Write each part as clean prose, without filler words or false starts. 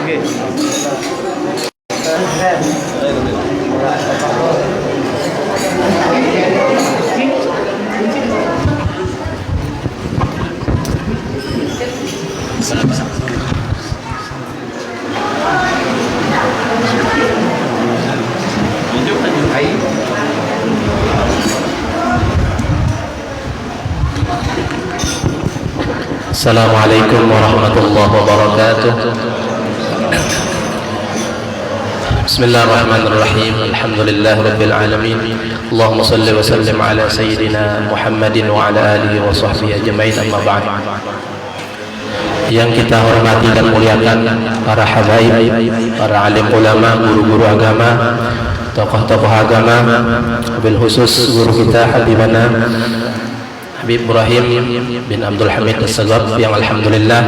Assalamualaikum warahmatullahi wabarakatuh. Bismillahirrahmanirrahim. Alhamdulillahirabbil alamin. Allahumma shalli wa sallim ala sayyidina Muhammadin wa ala alihi wa sahbihi ajmain. Amma ba'd. Yang kita hormati dan muliakan para habaib, para alim ulama, guru-guru agama, tokoh-tokoh agama, wabil khusus guru kita Habibana Habib Ibrahim bin Abdul Hamid As-Sagab yang alhamdulillah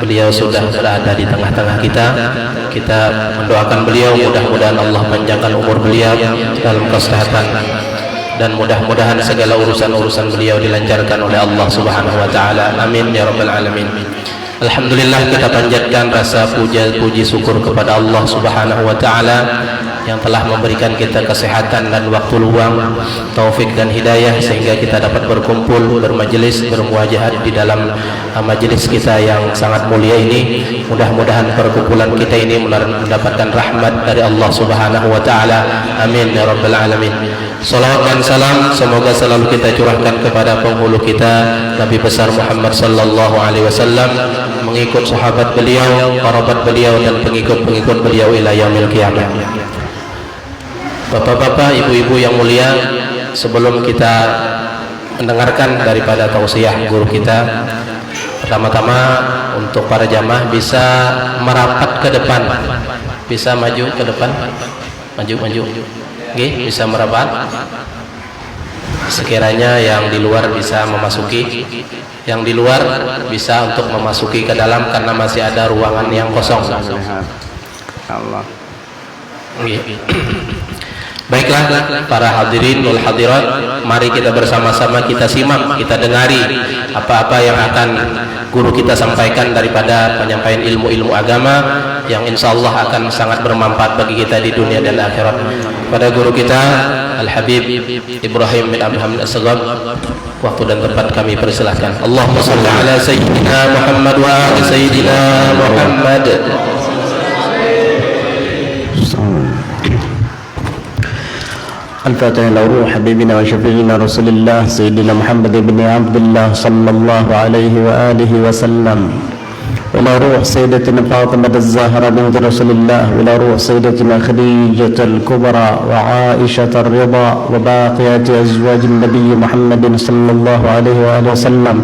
beliau sudah berada di tengah-tengah kita. Kita mendoakan beliau, mudah-mudahan Allah panjangkan umur beliau dalam kesehatan, dan mudah-mudahan segala urusan-urusan beliau dilancarkan oleh Allah Subhanahu wa taala. Amin ya rabbal alamin. Alhamdulillah, kita panjatkan rasa puji syukur kepada Allah Subhanahu wa taala yang telah memberikan kita kesehatan dan waktu luang, taufik dan hidayah sehingga kita dapat berkumpul, bermajelis, bermuajahat di dalam majelis kita yang sangat mulia ini. Mudah-mudahan perkumpulan kita ini mendapatkan rahmat dari Allah Subhanahu wa taala. Amin ya rabbal alamin. Salawat dan salam semoga selalu kita curahkan kepada penghulu kita Nabi besar Muhammad sallallahu alaihi wasallam, mengikut sahabat beliau, kerabat beliau, dan pengikut-pengikut beliau ila yaumil qiyamah. Bapak-bapak, ibu-ibu yang mulia, sebelum kita mendengarkan daripada tausiah guru kita, pertama-tama untuk para jamaah bisa merapat ke depan, bisa maju ke depan, maju. Oke, bisa merapat. Sekiranya yang di luar bisa memasuki, yang di luar bisa untuk memasuki ke dalam karena masih ada ruangan yang kosong. Allah. Baiklah para hadirin wal hadirat, mari kita bersama-sama kita simak, kita dengari apa-apa yang akan guru kita sampaikan daripada penyampaian ilmu-ilmu agama yang insya Allah akan sangat bermanfaat bagi kita di dunia dan akhirat. Pada guru kita Al-Habib Ibrahim bin Abdul Hamid As-Sagab, waktu dan tempat kami persilahkan. Allahumma shalli ala sayyidina Muhammad wa ala sayyidina Muhammad. الفاتحة إلى روح حبيبنا وشفيعنا رسول الله سيدنا محمد بن عبد الله صلى الله عليه وآله وسلم، إلى روح سيدتنا فاطمة الزهراء بنت رسول الله، إلى روح سيدتنا خديجة الكبرى وعائشة الرضا وباقيات أزواج النبي محمد صلى الله عليه وآله وسلم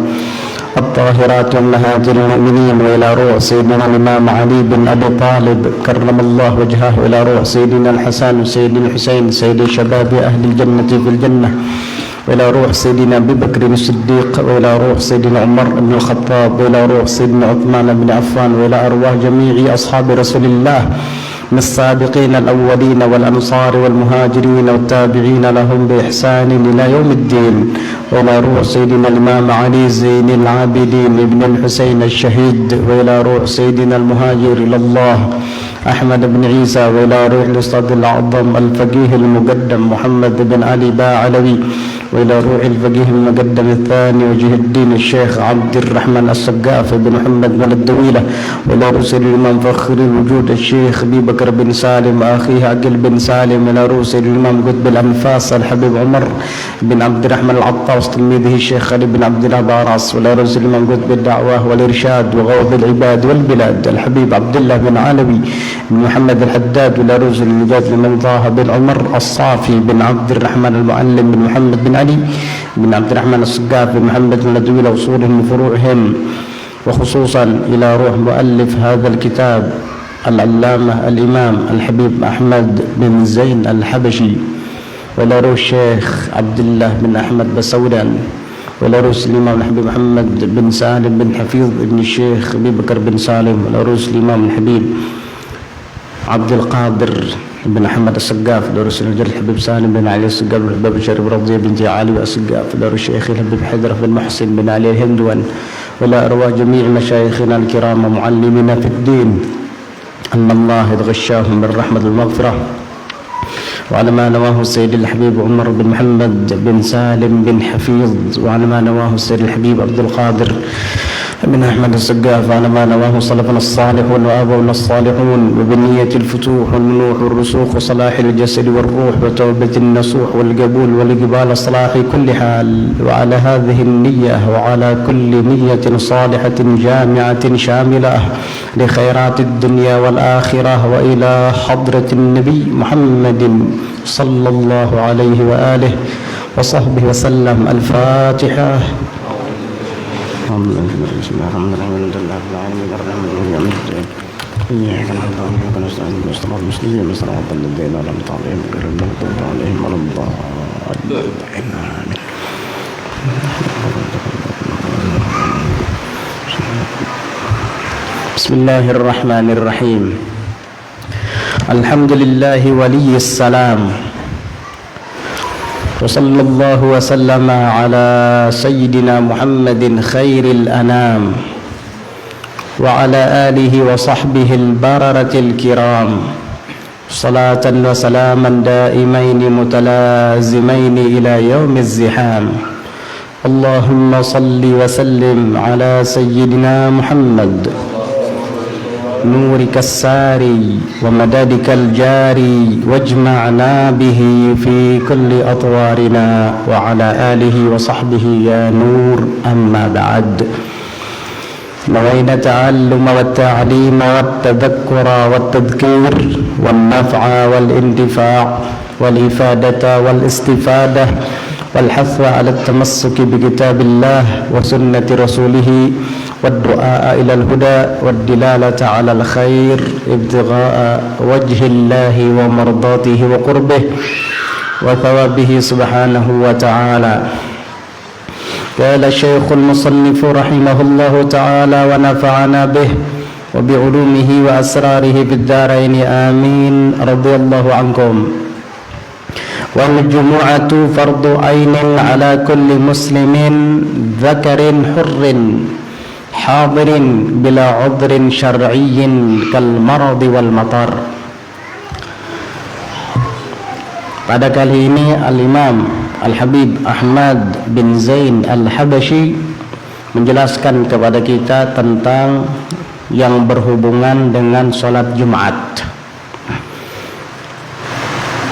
الطاهرات أمهات المؤمنين، وإلى روح سيدنا الإمام علي بن أبي طالب كرم الله وجهه، وإلى روح سيدنا الحسن سيدنا الحسين سيد شباب أهل الجنة في الجنة، وإلى روح سيدنا أبي بكر الصديق، وإلى روح سيدنا عمر بن الخطاب، وإلى روح سيدنا عثمان بن عفان، وإلى أرواح جميع أصحاب رسول الله من السابقين الأولين والأنصار والمهاجرين والتابعين لهم بإحسان إلى يوم الدين، وإلى روح سيدنا الإمام علي زين العابدين ابن الحسين الشهيد، وإلى روح سيدنا المهاجر إلى الله أحمد بن عيسى، وإلى روح الأستاذ الأعظم الفقيه المقدم محمد بن علي باعلوي، وإلى روح الفقيه المقدم الثاني وجه الدين الشيخ عبد الرحمن السقاف بن محمد بن الدويلة، وإلى رسل الإمام فخر الوجود الشيخ أبي بكر بن سالم وأخيه عقل بن سالم، إلى رسل الإمام قطب الأنفاس الحبيب عمر بن عبد الرحمن العطاس تلميذه الشيخ علي بن عبد الله باراس، وإلى رسل الإمام قطب الدعوة والإرشاد وغوث العباد والبلاد الحبيب عبد الله بن علوي بن محمد الحداد، وإلى رسل الوجاد لمن طه بن عمر الصافي بن عبد الرحمن المعلم بن محمد بن علي بن عبد الرحمن السقاف بن محمد بن الدويل وصولهم وفروعهم، وخصوصا إلى روح مؤلف هذا الكتاب العلامة الإمام الحبيب أحمد بن زين الحبشي، وإلى روح الشيخ عبد الله بن أحمد بسودان، وإلى روح الإمام الحبيب محمد بن سالم بن حفيظ بن الشيخ أبي بكر بن سالم، وإلى روح الإمام الحبيب عبد القادر بن أحمد السقاف، درس الجل الحبيب سالم بن علي السقاف، الحبيب الشريف رضي بنت علي السقاف، درس الشيخ الحبيب حيدر بن محسن بن علي الهندوان، وإلى أرواح جميع مشايخنا الكرام ومعلمنا في الدين أن الله يتغشاهم بالرحمة والمغفرة، وعلى ما نواه السيد الحبيب عمر بن محمد بن سالم بن حفيظ، وعلى ما نواه السيد الحبيب عبد القادر بن أحمد السقاف، وعلى ما نواه سلفنا الصالحون وآباؤنا الصالحون، وبنية الفتوح والمنوح والرسوخ وصلاح الجسد والروح وتوبة النصوح والقبول والإقبال الصلاح كل حال. وعلى هذه النية وعلى كل نية صالحة جامعة شاملة لخيرات الدنيا والآخرة، وإلى حضرة النبي محمد صلى الله عليه وآله وصحبه وسلم. الفاتحة. بسم الله الرحمن الرحيم. الحمد لله رب العالمين الرحمن الرحيم. إياك نعبد وإياك نستعين اهدنا الصراط المستقيم صراط الذين أنعمت عليهم غير المغضوب عليهم ولا الضالين. بسم الله الرحمن الرحيم. الحمد لله ولي السلام، وصلى الله وسلم على سيدنا محمد خير الأنام، وعلى آله وصحبه البررة الكرام، صلاة وسلاما دائمين متلازمين إلى يوم الزحام. اللهم صل وسلم على سيدنا محمد نورك الساري ومدادك الجاري، واجمعنا به في كل أطوارنا، وعلى آله وصحبه يا نور. أما بعد، نوينا التعلم والتعليم والتذكر والتذكير والنفع والانتفاع والإفادة والاستفادة والحث على التمسك بكتاب الله وسنة رسوله، والدعاء إلى الهدى والدلالة على الخير، ابتغاء وجه الله ومرضاته وقربه وثوابه سبحانه وتعالى. قال الشيخ المصنف رحمه الله تعالى ونفعنا به وبعلومه وأسراره في الدارين آمين. رضي الله عنكم. والجمعة فرض عين على كل مسلم ذكر حر حاضر بلا عذر شرعي كالمرض والمطر. Pada kali ini Al-Imam Al-Habib Ahmad bin Zain Al-Habashi menjelaskan kepada kita tentang yang berhubungan dengan sholat Jumat.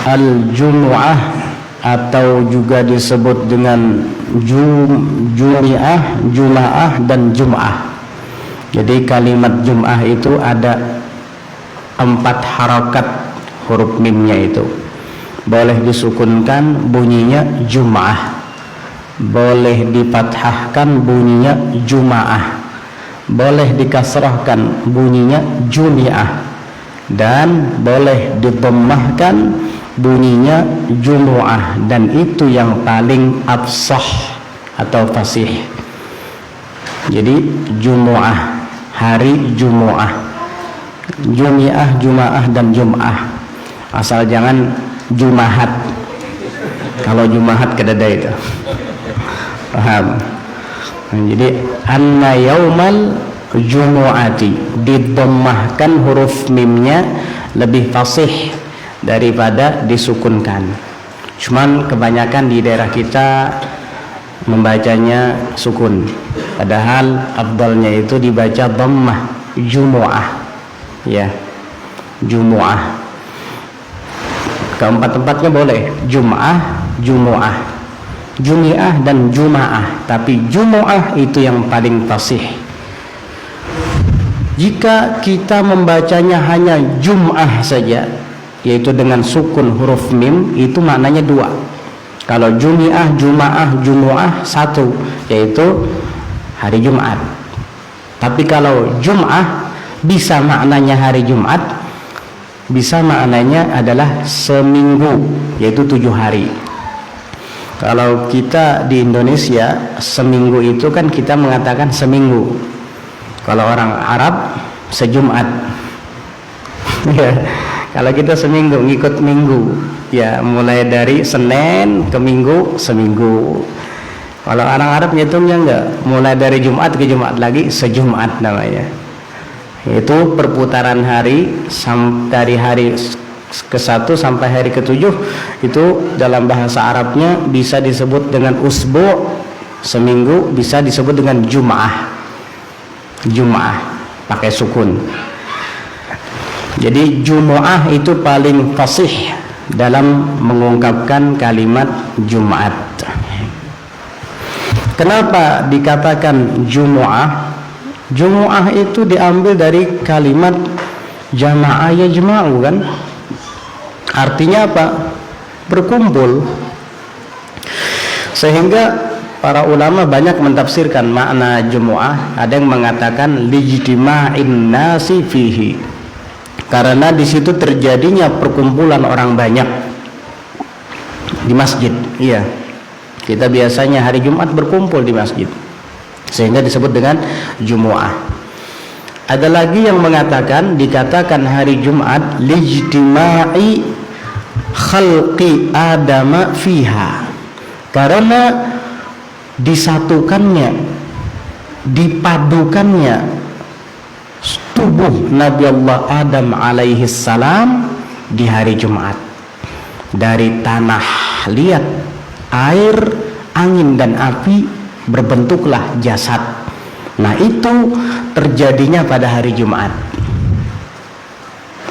Al-Jumu'ah atau juga disebut dengan Jumi'ah, Juma'ah dan Jum'ah. Jadi kalimat Jum'ah itu ada 4 harakat huruf mimnya itu. Boleh disukunkan bunyinya Jum'ah, boleh difathahkan bunyinya Juma'ah, boleh dikasrahkan bunyinya Jumi'ah, dan boleh didammahkan bunyinya Jumu'ah, dan itu yang paling afsah atau fasih. Jadi Jumu'ah, hari Jumu'ah, Jumi'ah, Juma'ah dan Jum'ah. Asal jangan Jumahat. Kalau Jumahat kedada itu. Paham? Jadi anna yaumal Jumu'ati, didammahkan huruf mimnya lebih fasih daripada disukunkan. Cuman kebanyakan di daerah kita membacanya sukun, padahal afdalnya itu dibaca dhammah, Jumu'ah. Ya, Jumu'ah. Keempat-empatnya boleh, Jum'ah, Jumu'ah, Jumi'ah dan Juma'ah, tapi Jumu'ah itu yang paling fasih. Jika kita membacanya hanya Jum'ah saja, yaitu dengan sukun huruf mim, itu maknanya 2. Kalau Jumi'ah, Juma'ah, Jumu'ah 1, yaitu hari Jumat. Tapi kalau Jum'ah bisa maknanya hari Jumat, bisa maknanya adalah seminggu, yaitu 7 hari. Kalau kita di Indonesia, seminggu itu kan kita mengatakan seminggu. Kalau orang Arab, sejumat. Ya, kalau kita seminggu, ngikut minggu. Ya, mulai dari Senin ke Minggu, seminggu. Kalau orang Arab nyitungnya enggak, mulai dari Jumat ke Jumat lagi, sejumat namanya. Itu perputaran hari dari hari ke-1 sampai hari ke-7 itu dalam bahasa Arabnya bisa disebut dengan usbu', seminggu bisa disebut dengan jum'ah. Jum'ah pakai sukun. Jadi jum'ah itu paling fasih dalam mengungkapkan kalimat Jumat. Kenapa dikatakan jum'ah? Jumu'ah itu diambil dari kalimat jama'a yajma'u kan? Artinya apa? Berkumpul. Sehingga para ulama banyak mentafsirkan makna jumu'ah. Ada yang mengatakan lijtima'in nasi fihi. Karena di situ terjadinya perkumpulan orang banyak di masjid. Iya. Kita biasanya hari Jumat berkumpul di masjid, sehingga disebut dengan Jumu'ah. Ada lagi yang mengatakan dikatakan hari Jumat lijtima'i khalqi adama fiha, karena disatukannya, dipadukannya tubuh Nabi Allah Adam alaihi salam di hari Jumat. Dari tanah liat, air, angin dan api berbentuklah jasad. Nah, itu terjadinya pada hari Jumat.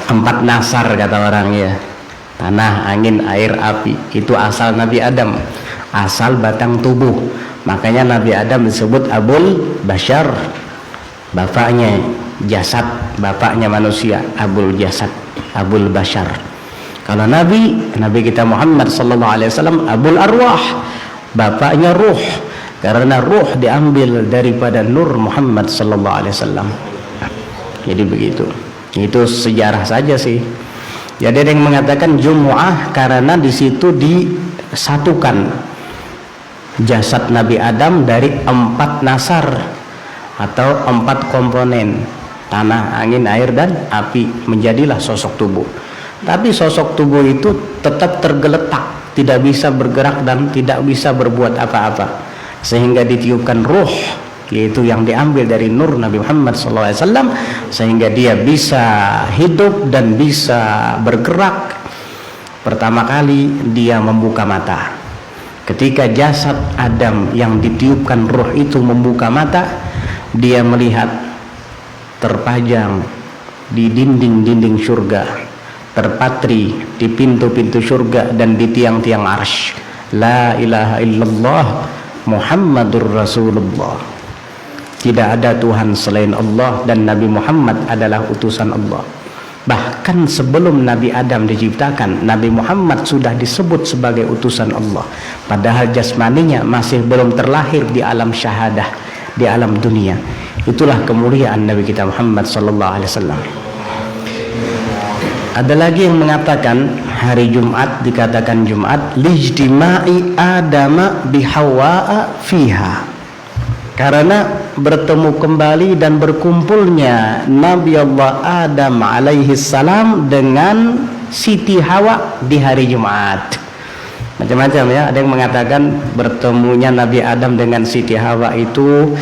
4 nasar kata orang ya. Tanah, angin, air, api. Itu asal Nabi Adam, asal batang tubuh. Makanya Nabi Adam disebut Abul Bashar, bapaknya jasad, bapaknya manusia. Abul Jasad, Abul Bashar. Kalau Nabi kita Muhammad sallallahu alaihi wasallam Abul Arwah, bapaknya ruh, karena ruh diambil daripada nur Muhammad sallallahu alaihi wasallam. Jadi begitu. Itu sejarah saja sih. Jadi ada yang mengatakan Jumu'ah karena di situ disatukan jasad Nabi Adam dari 4 nasar atau 4 komponen, tanah, angin, air dan api, menjadilah sosok tubuh. Tapi sosok tubuh itu tetap tergeletak, tidak bisa bergerak dan tidak bisa berbuat apa-apa, sehingga ditiupkan ruh, yaitu yang diambil dari nur Nabi Muhammad SAW, sehingga dia bisa hidup dan bisa bergerak. Pertama kali dia membuka mata. Ketika jasad Adam yang ditiupkan ruh itu membuka mata, dia melihat terpajang di dinding-dinding surga, terpatri di pintu-pintu surga dan di tiang-tiang arsy, la ilaha illallah Muhammadur Rasulullah. Tidak ada Tuhan selain Allah dan Nabi Muhammad adalah utusan Allah. Bahkan sebelum Nabi Adam diciptakan, Nabi Muhammad sudah disebut sebagai utusan Allah, padahal jasmaninya masih belum terlahir di alam syahadah, di alam dunia. Itulah kemuliaan Nabi kita Muhammad sallallahu alaihi wasallam. Ada lagi yang mengatakan hari Jumat dikatakan Jumat lijtima'i Adama bihawa'a fiha, karena bertemu kembali dan berkumpulnya Nabi Allah Adam alaihi salam dengan Siti Hawa di hari Jumat. Macam-macam ya. Ada yang mengatakan bertemunya Nabi Adam dengan Siti Hawa itu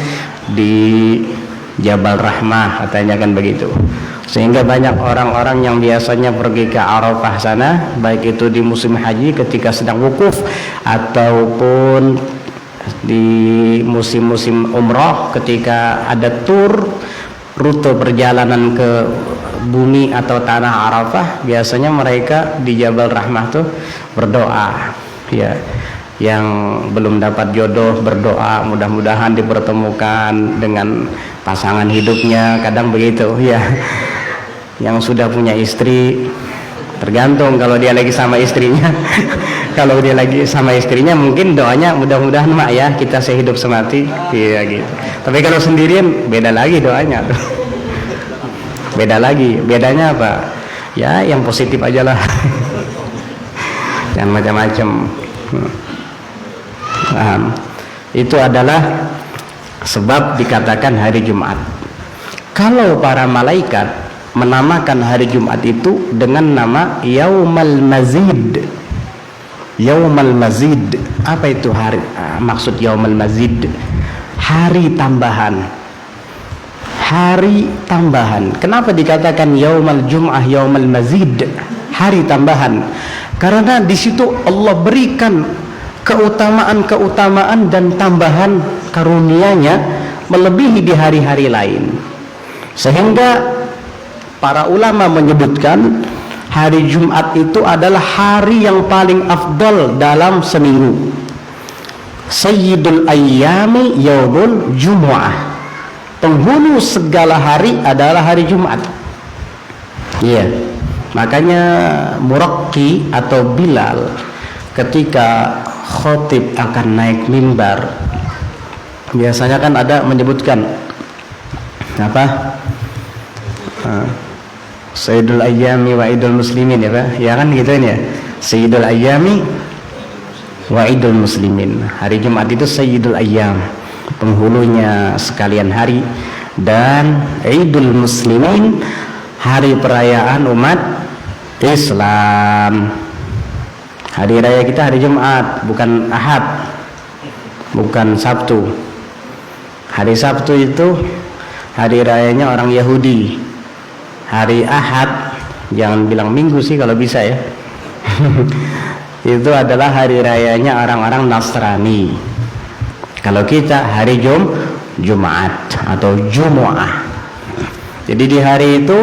di Jabal Rahmah, katanya kan begitu. Sehingga banyak orang-orang yang biasanya pergi ke Arafah sana, baik itu di musim haji ketika sedang wukuf ataupun di musim-musim umroh ketika ada tur rute perjalanan ke bumi atau tanah Arafah, biasanya mereka di Jabal Rahmah tuh berdoa ya. Yang belum dapat jodoh berdoa mudah-mudahan dipertemukan dengan pasangan hidupnya, kadang begitu ya. Yang sudah punya istri tergantung, kalau dia lagi sama istrinya kalau dia lagi sama istrinya mungkin doanya mudah-mudahan mak ya kita sehidup semati ya gitu. Tapi kalau sendirian beda lagi doanya tuh. Beda lagi, bedanya apa ya, yang positif aja lah. Yang macam-macam. Itu adalah sebab dikatakan hari Jumat. Kalau para malaikat menamakan hari Jumat itu dengan nama Yaumal Mazid. Yaumal Mazid, apa itu maksud Yaumal Mazid? Hari tambahan. hari tambahan. Kenapa dikatakan yaumal jum'ah yaumal mazid, hari tambahan? Karena di situ Allah berikan keutamaan dan tambahan karunia-Nya melebihi di hari-hari lain. Sehingga para ulama menyebutkan hari Jumat itu adalah hari yang paling afdal dalam seminggu. Sayyidul ayyami yaumul jumu'ah. Penghulu segala hari adalah hari Jumat. Iya. Makanya Muraqqi atau Bilal ketika khotib akan naik mimbar, biasanya kan ada menyebutkan apa? Sayyidul ayyami wa idul muslimin, ya Pak? Ya kan gitu ya. Sayyidul ayyami wa idul muslimin. Hari Jumat itu Sayyidul ayyam, penghulunya sekalian hari, dan idul muslimin, hari perayaan umat Islam. Hari raya kita hari Jumat, bukan Ahad, bukan Sabtu. Hari Sabtu itu hari rayanya orang Yahudi. Hari Ahad, jangan bilang Minggu sih kalau bisa ya. Itu adalah hari rayanya orang-orang Nasrani. Kalau kita hari Jumat atau Jumu'ah. Jadi di hari itu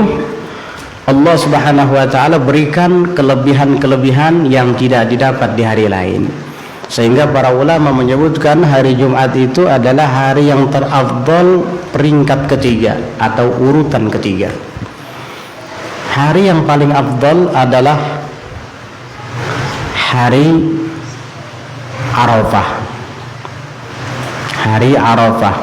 Allah Subhanahu wa taala berikan kelebihan-kelebihan yang tidak didapat di hari lain. Sehingga para ulama menyebutkan hari Jumat itu adalah hari yang terafdal peringkat ketiga atau urutan ketiga. Hari yang paling afdal adalah hari Arafah. Hari Arafah.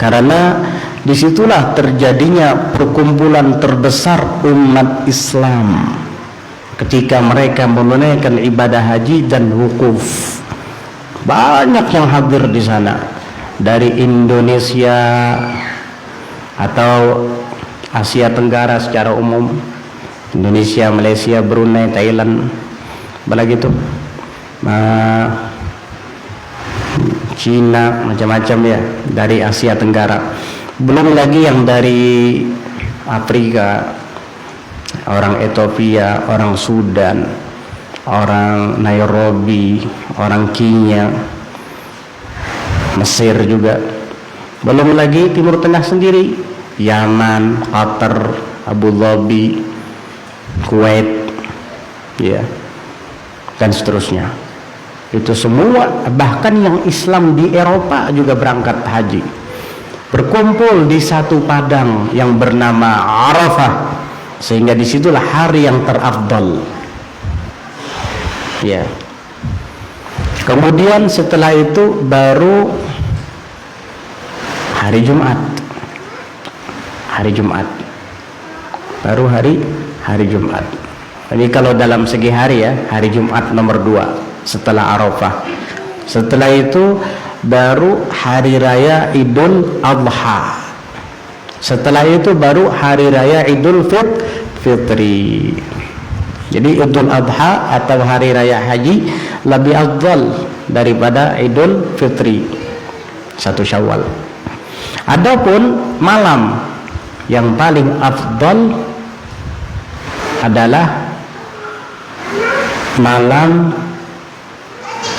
Karena disitulah terjadinya perkumpulan terbesar umat Islam ketika mereka menunaikan ibadah haji dan wukuf. Banyak yang hadir di sana dari Indonesia atau Asia Tenggara secara umum, Indonesia, Malaysia, Brunei, Thailand, apalagi itu, Cina, macam-macam ya, dari Asia Tenggara. Belum lagi yang dari Afrika, orang Ethiopia, orang Sudan, orang Nairobi, orang Kenya, Mesir juga. Belum lagi Timur Tengah sendiri, Yaman, Qatar, Abu Dhabi, Kuwait, ya, dan seterusnya. Itu semua, bahkan yang Islam di Eropa juga berangkat haji, berkumpul di satu padang yang bernama Arafah, sehingga disitulah hari yang terafdal. Ya. Kemudian setelah itu baru hari Jumat. Hari Jumat. Baru hari Jumat. Ini kalau dalam segi hari ya, hari Jumat nomor 2 setelah Arafah. Setelah itu baru hari raya Idul Adha. Setelah itu baru hari raya Idul Fitri. Jadi Idul Adha atau hari raya haji lebih afdal daripada Idul Fitri 1 Syawal. Adapun malam yang paling afdal adalah malam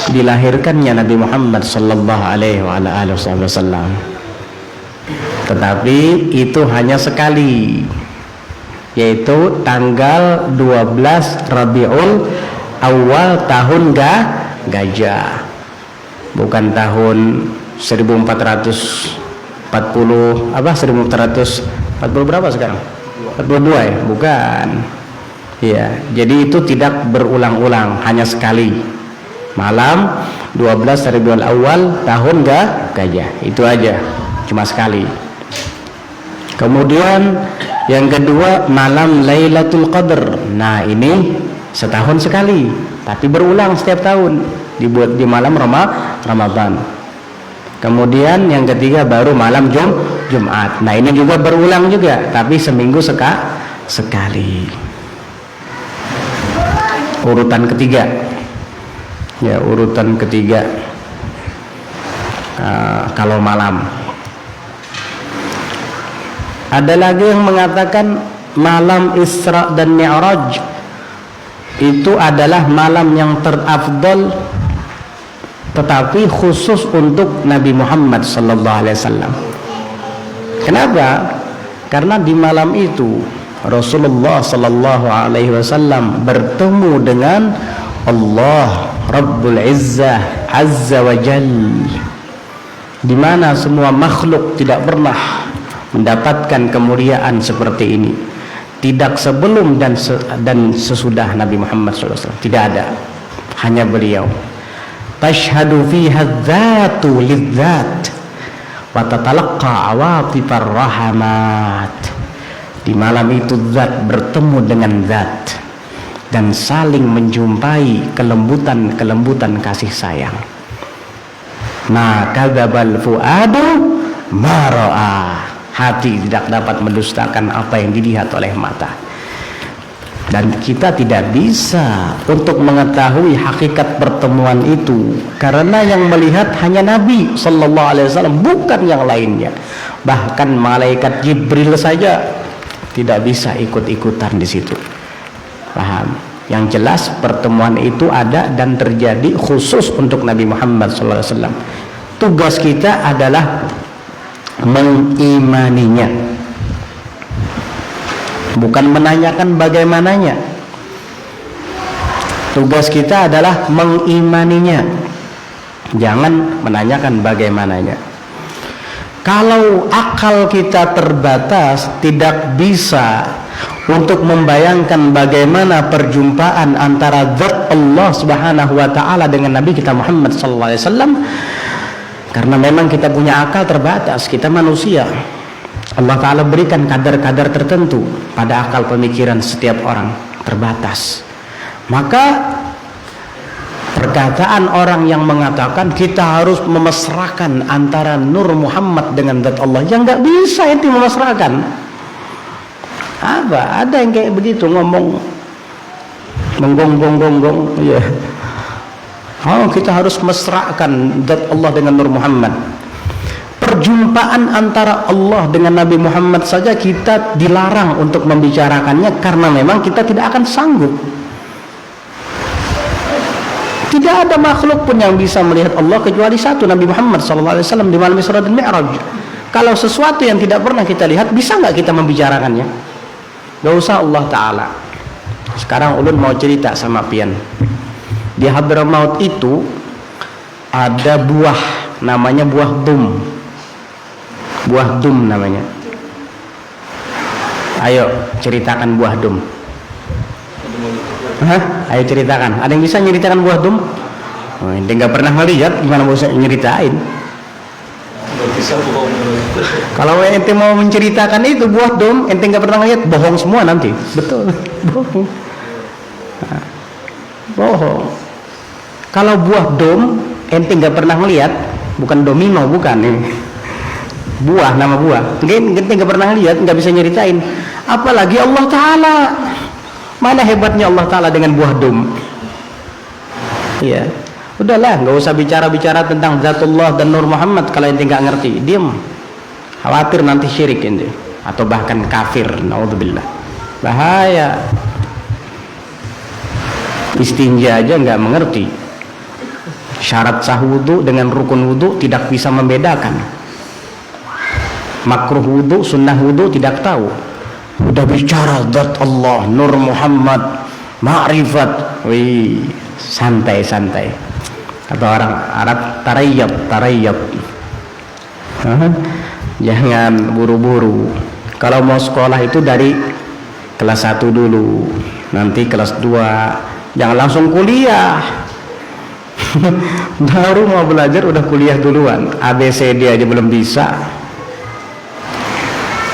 dilahirkannya Nabi Muhammad sallallahu alaihi wasallam. Tetapi itu hanya sekali, yaitu tanggal 12 Rabiul Awal tahun Gajah. Bukan tahun 1440 apa 1440 berapa sekarang? 42 ya? Bukan. Ya, jadi itu tidak berulang-ulang, hanya sekali. Malam 12 Rabiul Awal tahun Gajah. Itu aja, cuma sekali. Kemudian yang kedua malam Lailatul Qadar. Nah, ini setahun sekali, tapi berulang setiap tahun, dibuat di malam Ramadan. Kemudian yang ketiga baru malam Jumat. Nah, ini juga berulang juga, tapi seminggu sekali. Urutan ketiga. Ya, urutan ketiga kalau malam. Ada lagi yang mengatakan malam Isra dan Mi'raj itu adalah malam yang terafdal, tetapi khusus untuk Nabi Muhammad sallallahu alaihi wasallam. Kenapa? Karena di malam itu Rasulullah sallallahu alaihi wasallam bertemu dengan Allah Rabbul Izzah Azza wa Jalla, di mana semua makhluk tidak pernah mendapatkan kemuliaan seperti ini, tidak sebelum dan sesudah Nabi Muhammad SAW, tidak ada, hanya beliau. Tashhadu fiha dzatu lidzat wa tatalaqqa awatifar rahamat. Di malam itu zat bertemu dengan zat dan saling menjumpai kelembutan kasih sayang. Ma kadzabal fuadu ma ra'a. Hati tidak dapat mendustakan apa yang dilihat oleh mata. Dan kita tidak bisa untuk mengetahui hakikat pertemuan itu, karena yang melihat hanya Nabi sallallahu alaihi wasallam, bukan yang lainnya. Bahkan malaikat Jibril saja tidak bisa ikut-ikutan di situ. Paham? Yang jelas pertemuan itu ada dan terjadi khusus untuk Nabi Muhammad sallallahu alaihi wasallam. Tugas kita adalah mengimaninya, bukan menanyakan bagaimananya. Tugas kita adalah mengimaninya, jangan menanyakan bagaimananya. Kalau akal kita terbatas, tidak bisa untuk membayangkan bagaimana perjumpaan antara zat Allah Subhanahu wa taala dengan Nabi kita Muhammad sallallahu alaihi wasallam. Karena memang kita punya akal terbatas, kita manusia. Allah Ta'ala berikan kadar-kadar tertentu pada akal pemikiran setiap orang, terbatas. Maka perkataan orang yang mengatakan kita harus memesrakan antara Nur Muhammad dengan zat Allah, yang nggak bisa itu memesrakan. Apa? Ada yang kayak begitu ngomong menggonggong-gonggong, ya. Oh, kita harus mesrakan zat Allah dengan Nur Muhammad. Perjumpaan antara Allah dengan Nabi Muhammad saja kita dilarang untuk membicarakannya, karena memang kita tidak akan sanggup. Tidak ada makhluk pun yang bisa melihat Allah kecuali satu, Nabi Muhammad SAW di malam Isra dan Mi'raj. Kalau sesuatu yang tidak pernah kita lihat, bisa nggak kita membicarakannya? Gak usah Allah Ta'ala. Sekarang ulun mau cerita sama pian. Di Hadramaut itu ada buah, namanya buah dum. Buah dum namanya. Ayo ceritakan buah dum. Hah? Ayo ceritakan. Ada yang bisa ceritakan buah dum? Oh, ente nggak pernah melihat, gimana bisa nyeritain? Kalau ente mau menceritakan itu buah dum, ente nggak pernah lihat, bohong semua nanti. Betul, bohong. Nah, bohong. Kalau buah dom ente nggak pernah melihat, bukan domino, bukan ini. Buah, nama buah. Ente nggak pernah lihat, nggak bisa nyeritain. Apalagi Allah Ta'ala. Mana hebatnya Allah Ta'ala dengan buah dom? Iya. Udahlah, nggak usah bicara-bicara tentang Zatullah dan Nur Muhammad kalau ente nggak ngerti. Diam. Khawatir nanti syirik ente, atau bahkan kafir. Naudzubillah. Bahaya. Istinja aja nggak mengerti. Syarat sah wudu dengan rukun wudu tidak bisa membedakan. Makruh wudu, sunnah wudu tidak tahu. Udah bicara zat Allah, Nur Muhammad, ma'rifat. Wih, santai-santai. Kata orang Arab, tarayyab. Jangan buru-buru. Kalau mau sekolah itu dari kelas 1 dulu, nanti kelas 2. Jangan langsung kuliah. Baru mau belajar udah kuliah duluan. ABCD aja belum bisa.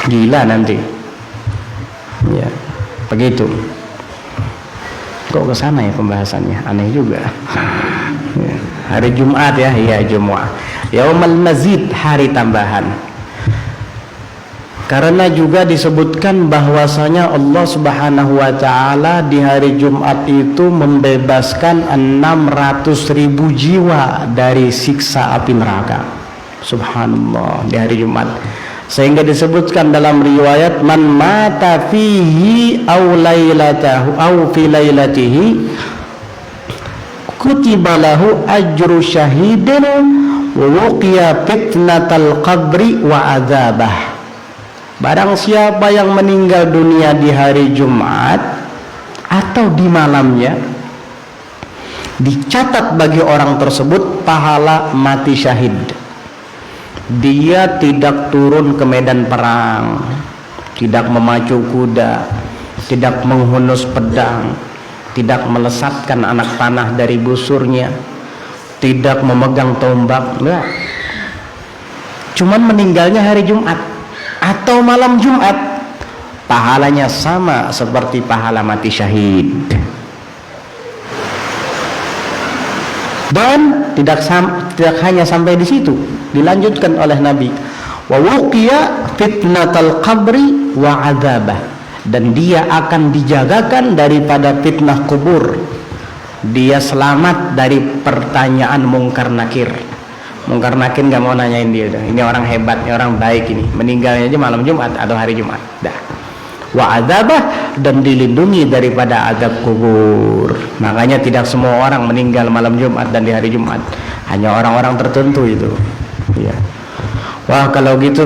Gila nanti. Ya, begitu. Kok ke sana ya pembahasannya? Aneh juga. Ya, hari Jumat ya, iya Jumat. Yaumal mazid, hari tambahan. Karena juga disebutkan bahwasanya Allah Subhanahu wa taala di hari Jumat itu membebaskan 600.000 jiwa dari siksa api neraka. Subhanallah, di hari Jumat. Sehingga disebutkan dalam riwayat, man mata fihi aw lailatahu aw fi lailatihi kutiba lahu ajru syahidin wa wuqiya fitnatal qabri wa adzabah. Barang siapa yang meninggal dunia di hari Jumat atau di malamnya, dicatat bagi orang tersebut pahala mati syahid. Dia tidak turun ke medan perang, tidak memacu kuda, tidak menghunus pedang, tidak melesatkan anak panah dari busurnya, tidak memegang tombak, enggak. Cuman meninggalnya hari Jumat atau malam Jumat, pahalanya sama seperti pahala mati syahid. Dan tidak hanya sampai di situ, dilanjutkan oleh Nabi, wa wuqiya fitnatal qabri wa adzabah, dan dia akan dijagakan daripada fitnah kubur. Dia selamat dari pertanyaan mungkar nakir. Mungkar nakir nggak mau nanyain dia, ini orang hebat, ini orang baik, ini meninggalnya aja malam Jumat atau hari Jumat. Dah. Wa adzabah, dan dilindungi daripada azab kubur. Makanya tidak semua orang meninggal malam Jumat dan di hari Jumat, hanya orang-orang tertentu itu. Ya. Wah, kalau gitu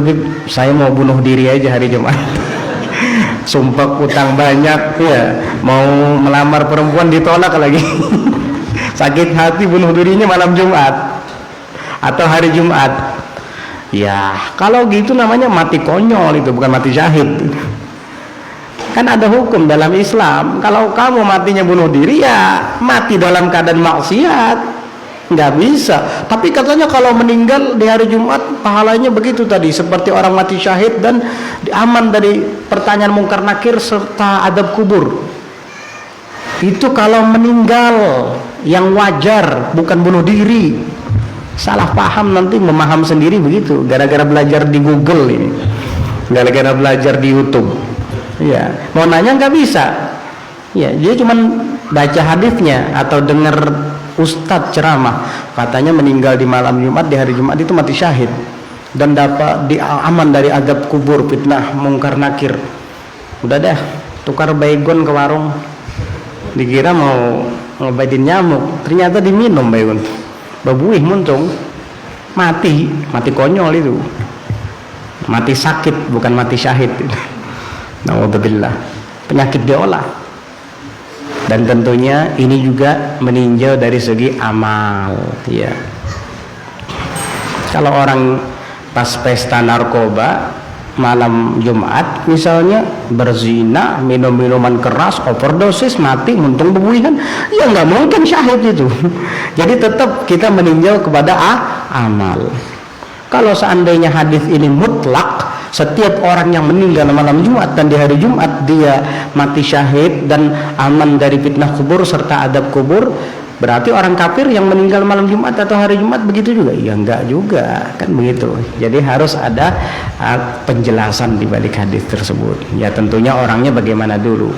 saya mau bunuh diri aja hari Jumat. Sumpah utang banyak, ya, mau melamar perempuan ditolak lagi. Sakit hati bunuh dirinya malam Jumat atau hari Jumat. Ya, kalau gitu namanya mati konyol, itu bukan mati syahid. Kan ada hukum dalam Islam, kalau kamu matinya bunuh diri, ya mati dalam keadaan maksiat, nggak bisa. Tapi katanya kalau meninggal di hari Jumat pahalanya begitu tadi, seperti orang mati syahid dan aman dari pertanyaan mungkar nakir serta adab kubur. Itu kalau meninggal yang wajar, bukan bunuh diri. Salah paham nanti, memaham sendiri begitu, gara-gara belajar di Google ini, gara-gara belajar di YouTube. Ya, mau nanya nggak bisa. Ya, dia cuman baca hadisnya atau dengar ustadz ceramah, katanya meninggal di malam Jumat, di hari Jumat itu mati syahid dan dapat aman dari azab kubur, fitnah mungkar nakir. Udah deh, tukar baygon ke warung, dikira mau ngobatin nyamuk, ternyata diminum baygon, babuih muntung, mati konyol itu, mati sakit bukan mati syahid. Na'udzubillah, penyakit diolah. Dan tentunya ini juga meninjau dari segi amal, ya. Kalau orang pas pesta narkoba malam Jumat misalnya, berzina, minum minuman keras, overdosis, mati muntung bebuihan, ya nggak mungkin syahid itu. Jadi tetap kita meninjau kepada amal. Kalau seandainya hadis ini mutlak, setiap orang yang meninggal malam Jumat dan di hari Jumat dia mati syahid dan aman dari fitnah kubur serta adab kubur, berarti orang kafir yang meninggal malam Jumat atau hari Jumat begitu juga? Ya enggak juga, kan begitu. Jadi harus ada penjelasan di balik hadis tersebut. Ya tentunya orangnya bagaimana dulu.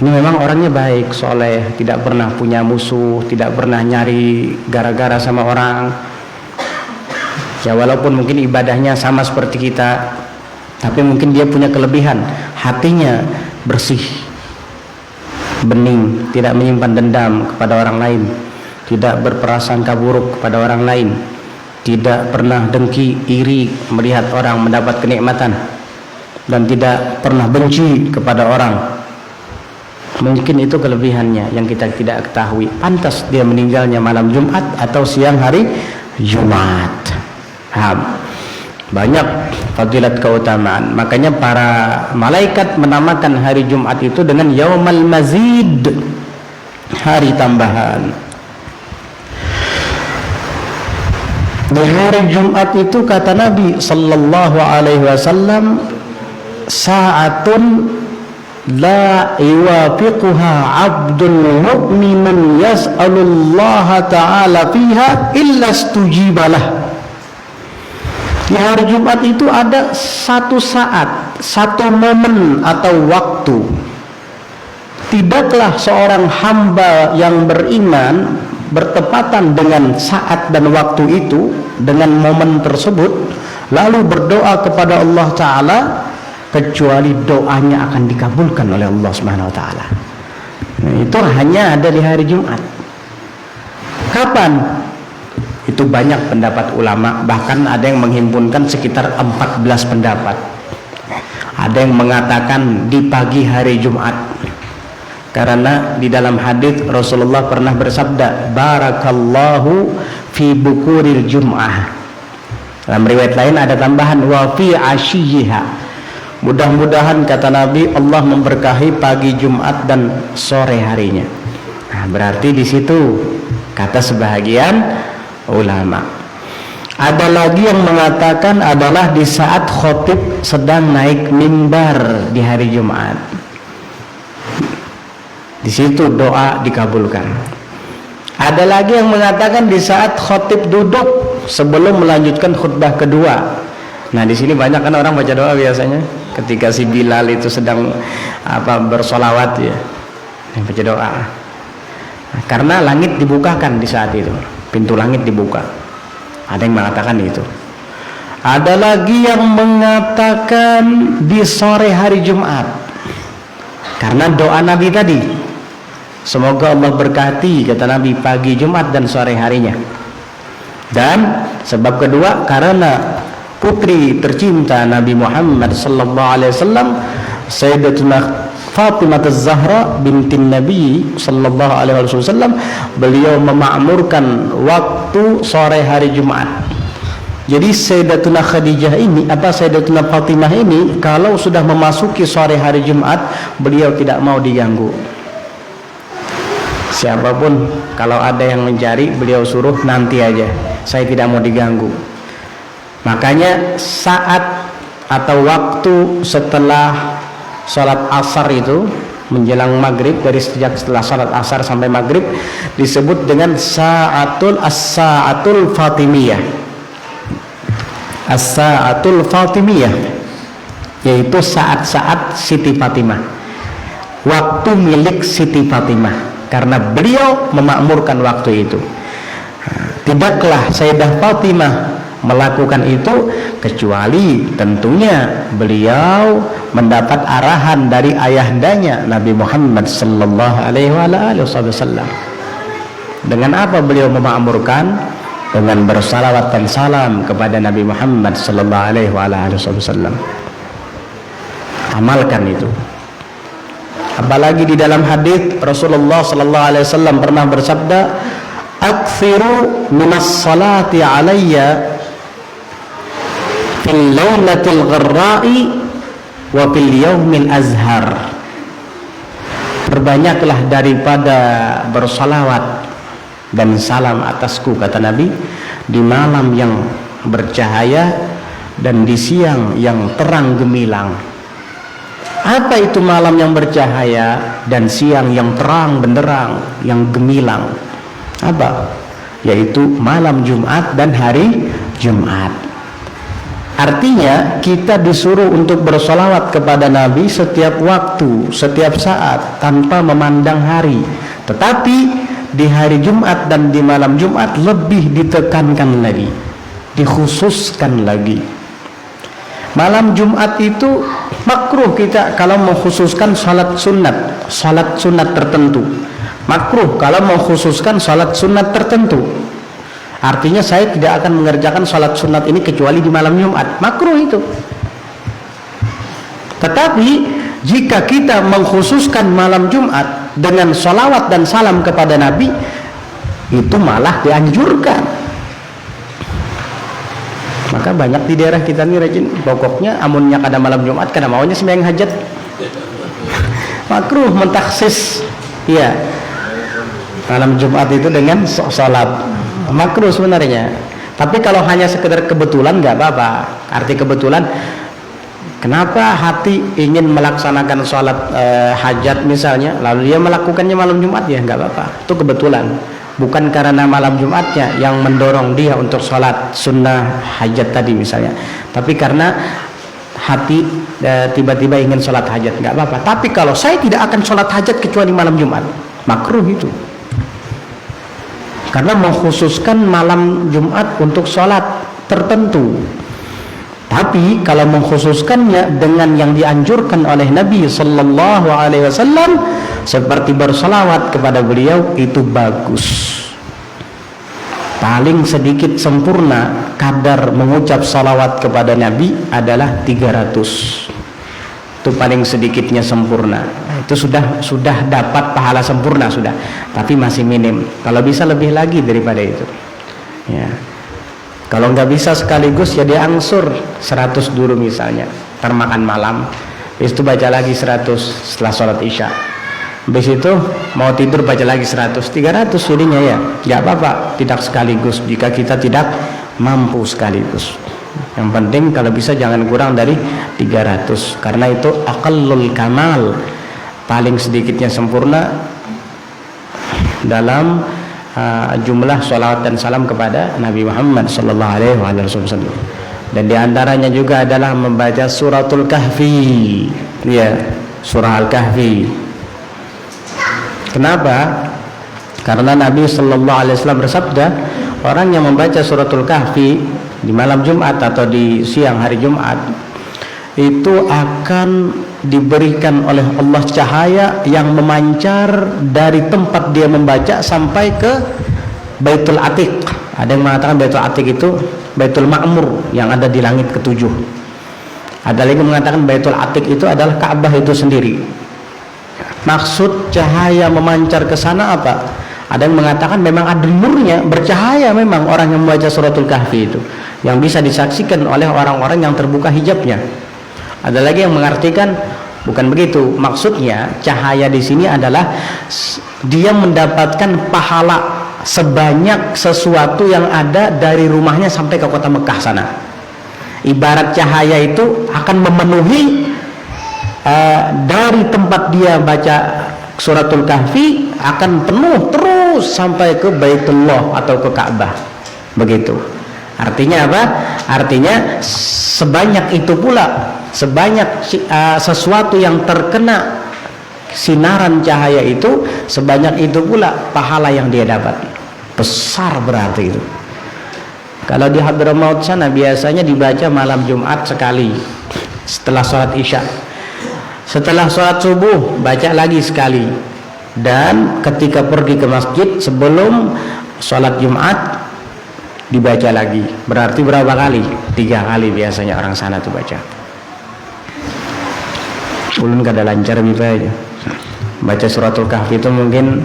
Ini memang orangnya baik, soleh, tidak pernah punya musuh, tidak pernah nyari gara-gara sama orang. Ya walaupun mungkin ibadahnya sama seperti kita, tapi mungkin dia punya kelebihan, hatinya bersih, bening, tidak menyimpan dendam kepada orang lain, tidak berprasangka buruk kepada orang lain, tidak pernah dengki, iri melihat orang mendapat kenikmatan, dan tidak pernah benci kepada orang. Mungkin itu kelebihannya yang kita tidak ketahui. Pantas dia meninggalnya malam Jumat atau siang hari Jumat. Banyak fadilat keutamaan. Makanya para malaikat menamakan hari Jumat itu dengan Yaumal Mazid, hari tambahan. Di hari Jumat itu kata Nabi sallallahu alaihi wasallam, sa'atun la yuwafiquha 'abdun mu'minun yas'alullaha ta'ala fiha illa istujibalah. Di hari Jumat itu ada satu saat, satu momen atau waktu. Tidaklah seorang hamba yang beriman bertepatan dengan saat dan waktu itu, dengan momen tersebut, lalu berdoa kepada Allah Ta'ala, kecuali doanya akan dikabulkan oleh Allah Subhanahu Wa Ta'ala. Nah, itu hanya ada di hari Jumat. Kapan? Itu banyak pendapat ulama, bahkan ada yang menghimpunkan sekitar 14 pendapat. Ada yang mengatakan di pagi hari Jumat, karena di dalam hadis Rasulullah pernah bersabda, barakallahu fi bukuril jum'ah. Dalam riwayat lain ada tambahan wa fi asyiha. Mudah-mudahan kata Nabi, Allah memberkahi pagi Jumat dan sore harinya. Nah, berarti di situ kata sebahagian ulama. Ada lagi yang mengatakan adalah di saat khotib sedang naik mimbar di hari Jumat. Di situ doa dikabulkan. Ada lagi yang mengatakan di saat khotib duduk sebelum melanjutkan khutbah kedua. Nah, di sini banyak kan orang baca doa biasanya ketika si Bilal itu sedang bersolawat ya, yang baca doa. Nah, karena langit dibukakan di saat itu. Pintu langit dibuka. Ada yang mengatakan itu. Ada lagi yang mengatakan di sore hari Jumat, karena doa Nabi tadi, semoga Allah berkati kata Nabi pagi Jumat dan sore harinya. Dan sebab kedua, karena putri tercinta Nabi Muhammad sallallahu alaihi wasallam, Sayyidatuna Fatimah Az-Zahra binti Nabi sallallahu alaihi wasallam, beliau memakmurkan waktu sore hari Jumat. Jadi Sayyidatuna Khadijah ini, Sayyidatuna Fatimah ini, kalau sudah memasuki sore hari Jumat, beliau tidak mau diganggu. Siapapun kalau ada yang mencari, beliau suruh nanti aja, saya tidak mau diganggu. Makanya saat atau waktu setelah salat asar itu menjelang maghrib, dari sejak setelah salat asar sampai maghrib, disebut dengan sa'atul Fatimiyah. As-sa'atul Fatimiyah, yaitu saat-saat Siti Fatimah, waktu milik Siti Fatimah, karena beliau memakmurkan waktu itu. Tidaklah Sayyidah Fatimah melakukan itu kecuali tentunya beliau mendapat arahan dari ayahandanya Nabi Muhammad sallallahu alaihi wasallam. Dengan apa beliau memakmurkan? Dengan bersalawat dan salam kepada Nabi Muhammad sallallahu alaihi wasallam. Amalkan itu. Apalagi di dalam hadis Rasulullah sallallahu alaihi wasallam pernah bersabda, "Aktsiru minas salati alayya fil lailatul gharra'i wa fil yaumil azhar." Perbanyaklah daripada bersalawat dan salam atasku, kata Nabi, di malam yang bercahaya dan di siang yang terang gemilang. Apa itu malam yang bercahaya dan siang yang terang benderang, yang gemilang? Apa? Yaitu malam Jumat dan hari Jumat. Artinya kita disuruh untuk bersolawat kepada Nabi setiap waktu, setiap saat, tanpa memandang hari. Tetapi di hari Jumat dan di malam Jumat lebih ditekankan lagi, dikhususkan lagi. Malam Jumat itu makruh kita kalau mengkhususkan salat sunat tertentu. Makruh kalau mengkhususkan salat sunat tertentu. Artinya saya tidak akan mengerjakan salat sunat ini kecuali di malam Jumat. Makruh itu. Tetapi jika kita mengkhususkan malam Jumat dengan salawat dan salam kepada Nabi, itu malah dianjurkan. Maka banyak di daerah kita nih rajin, pokoknya amunnya kada malam Jumat kada maunya sembahyang hajat. Makruh mentaksis ya malam Jumat itu dengan salat. Makruh sebenarnya. Tapi kalau hanya sekedar kebetulan nggak apa-apa. Arti kebetulan, kenapa hati ingin melaksanakan sholat hajat misalnya, lalu dia melakukannya malam Jumat, ya nggak apa-apa, itu kebetulan. Bukan karena malam Jumatnya yang mendorong dia untuk sholat sunnah hajat tadi misalnya, tapi karena hati tiba-tiba ingin sholat hajat, nggak apa-apa. Tapi kalau saya tidak akan sholat hajat kecuali malam Jumat, makruh itu. Karena mengkhususkan malam Jumat untuk sholat tertentu. Tapi kalau mengkhususkannya dengan yang dianjurkan oleh Nabi sallallahu alaihi wasallam seperti bersalawat kepada beliau, itu bagus. Paling sedikit sempurna kadar mengucap salawat kepada Nabi adalah 300. Itu paling sedikitnya sempurna. Itu sudah dapat pahala sempurna sudah. Tapi masih minim. Kalau bisa lebih lagi daripada itu. Ya. Kalau nggak bisa sekaligus ya dia angsur 100 dulu misalnya. Termakan malam. Habis itu baca lagi 100 setelah sholat isya. Habis itu mau tidur baca lagi 100, 300 jadinya ya. Nggak apa-apa, tidak sekaligus jika kita tidak mampu sekaligus. Yang penting kalau bisa jangan kurang dari 300, karena itu aqallul kamal, paling sedikitnya sempurna dalam jumlah sholawat dan salam kepada Nabi Muhammad sallallahu alaihi wasallam. Dan diantaranya juga adalah membaca suratul kahfi, ya, surah al-kahfi. Kenapa? Karena Nabi sallallahu alaihi wasallam bersabda, orang yang membaca suratul kahfi di malam Jumat atau di siang hari Jumat itu akan diberikan oleh Allah cahaya yang memancar dari tempat dia membaca sampai ke Baitul Atiq. Ada yang mengatakan Baitul Atiq itu Baitul Ma'mur yang ada di langit ketujuh. Ada lagi yang mengatakan Baitul Atiq itu adalah Ka'bah itu sendiri. Maksud cahaya memancar ke sana apa? Ada yang mengatakan memang ada nurnya, bercahaya memang orang yang membaca suratul kahfi itu, yang bisa disaksikan oleh orang-orang yang terbuka hijabnya. Ada lagi yang mengartikan bukan begitu. Maksudnya cahaya di sini adalah dia mendapatkan pahala sebanyak sesuatu yang ada dari rumahnya sampai ke kota Mekah sana. Ibarat cahaya itu akan memenuhi dari tempat dia baca suratul kahfi akan penuh terus sampai ke Baitullah atau ke Ka'bah. Begitu. Artinya apa? Artinya sebanyak itu pula, sebanyak sesuatu yang terkena sinaran cahaya itu, sebanyak itu pula pahala yang dia dapat. Besar berarti itu. Kalau di Hadramaut sana biasanya dibaca malam Jumat sekali setelah sholat isya. Setelah sholat subuh baca lagi sekali, dan ketika pergi ke masjid sebelum sholat Jumat dibaca lagi. Berarti berapa kali? 3 kali biasanya orang sana tuh baca. Ulun kada lancar aja. Baca suratul kahfi itu mungkin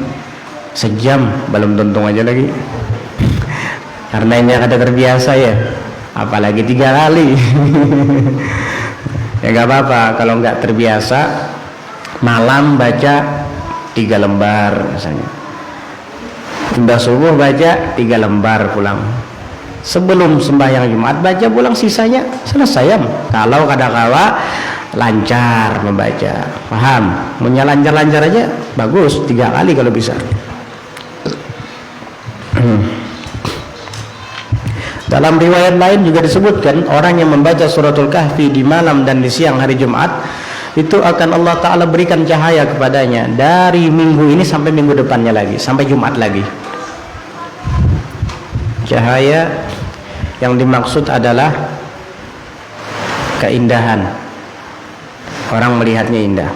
sejam belum tuntung aja lagi. Karena ini kada terbiasa ya, apalagi 3 kali. Ya nggak apa-apa kalau nggak terbiasa, malam baca 3 lembar misalnya, sudah subuh baca 3 lembar pulang, sebelum sembahyang Jumat baca pulang sisanya, selesai. Kalau kadang-kala lancar membaca, paham? Punya lancar-lancar aja bagus, 3 kali kalau bisa. Dalam riwayat lain juga disebutkan orang yang membaca suratul kahfi di malam dan di siang hari Jumat itu akan Allah Ta'ala berikan cahaya kepadanya dari minggu ini sampai minggu depannya lagi, sampai Jumat lagi. Cahaya yang dimaksud adalah keindahan, orang melihatnya indah,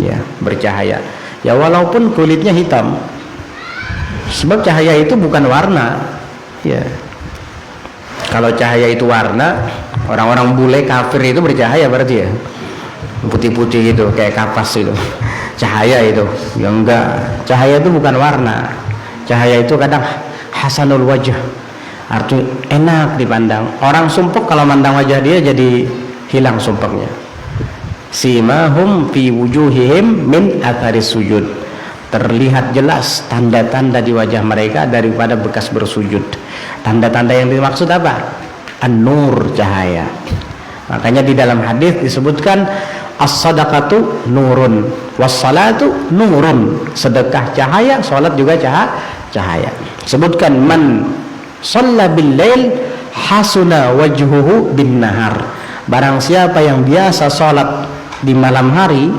ya, bercahaya. Ya walaupun kulitnya hitam, sebab cahaya itu bukan warna, ya. Kalau cahaya itu warna, orang-orang bule kafir itu bercahaya berarti ya, putih-putih gitu kayak kapas itu, cahaya itu. Ya enggak, cahaya itu bukan warna. Cahaya itu kadang hasanul wajah, artinya enak dipandang. Orang sumpek kalau mandang wajah dia jadi hilang sumpeknya. Simahum fi wujuhihim min atharis sujud, terlihat jelas tanda-tanda di wajah mereka daripada bekas bersujud. Tanda-tanda yang dimaksud apa? An-nur, cahaya. Makanya di dalam hadis disebutkan as-sadaqatu nurun was-salatu nurun. Sedekah cahaya, salat juga cahaya. Sebutkan man shalla bil lail hasuna wajhuhu bin nahar. Barang siapa yang biasa salat di malam hari,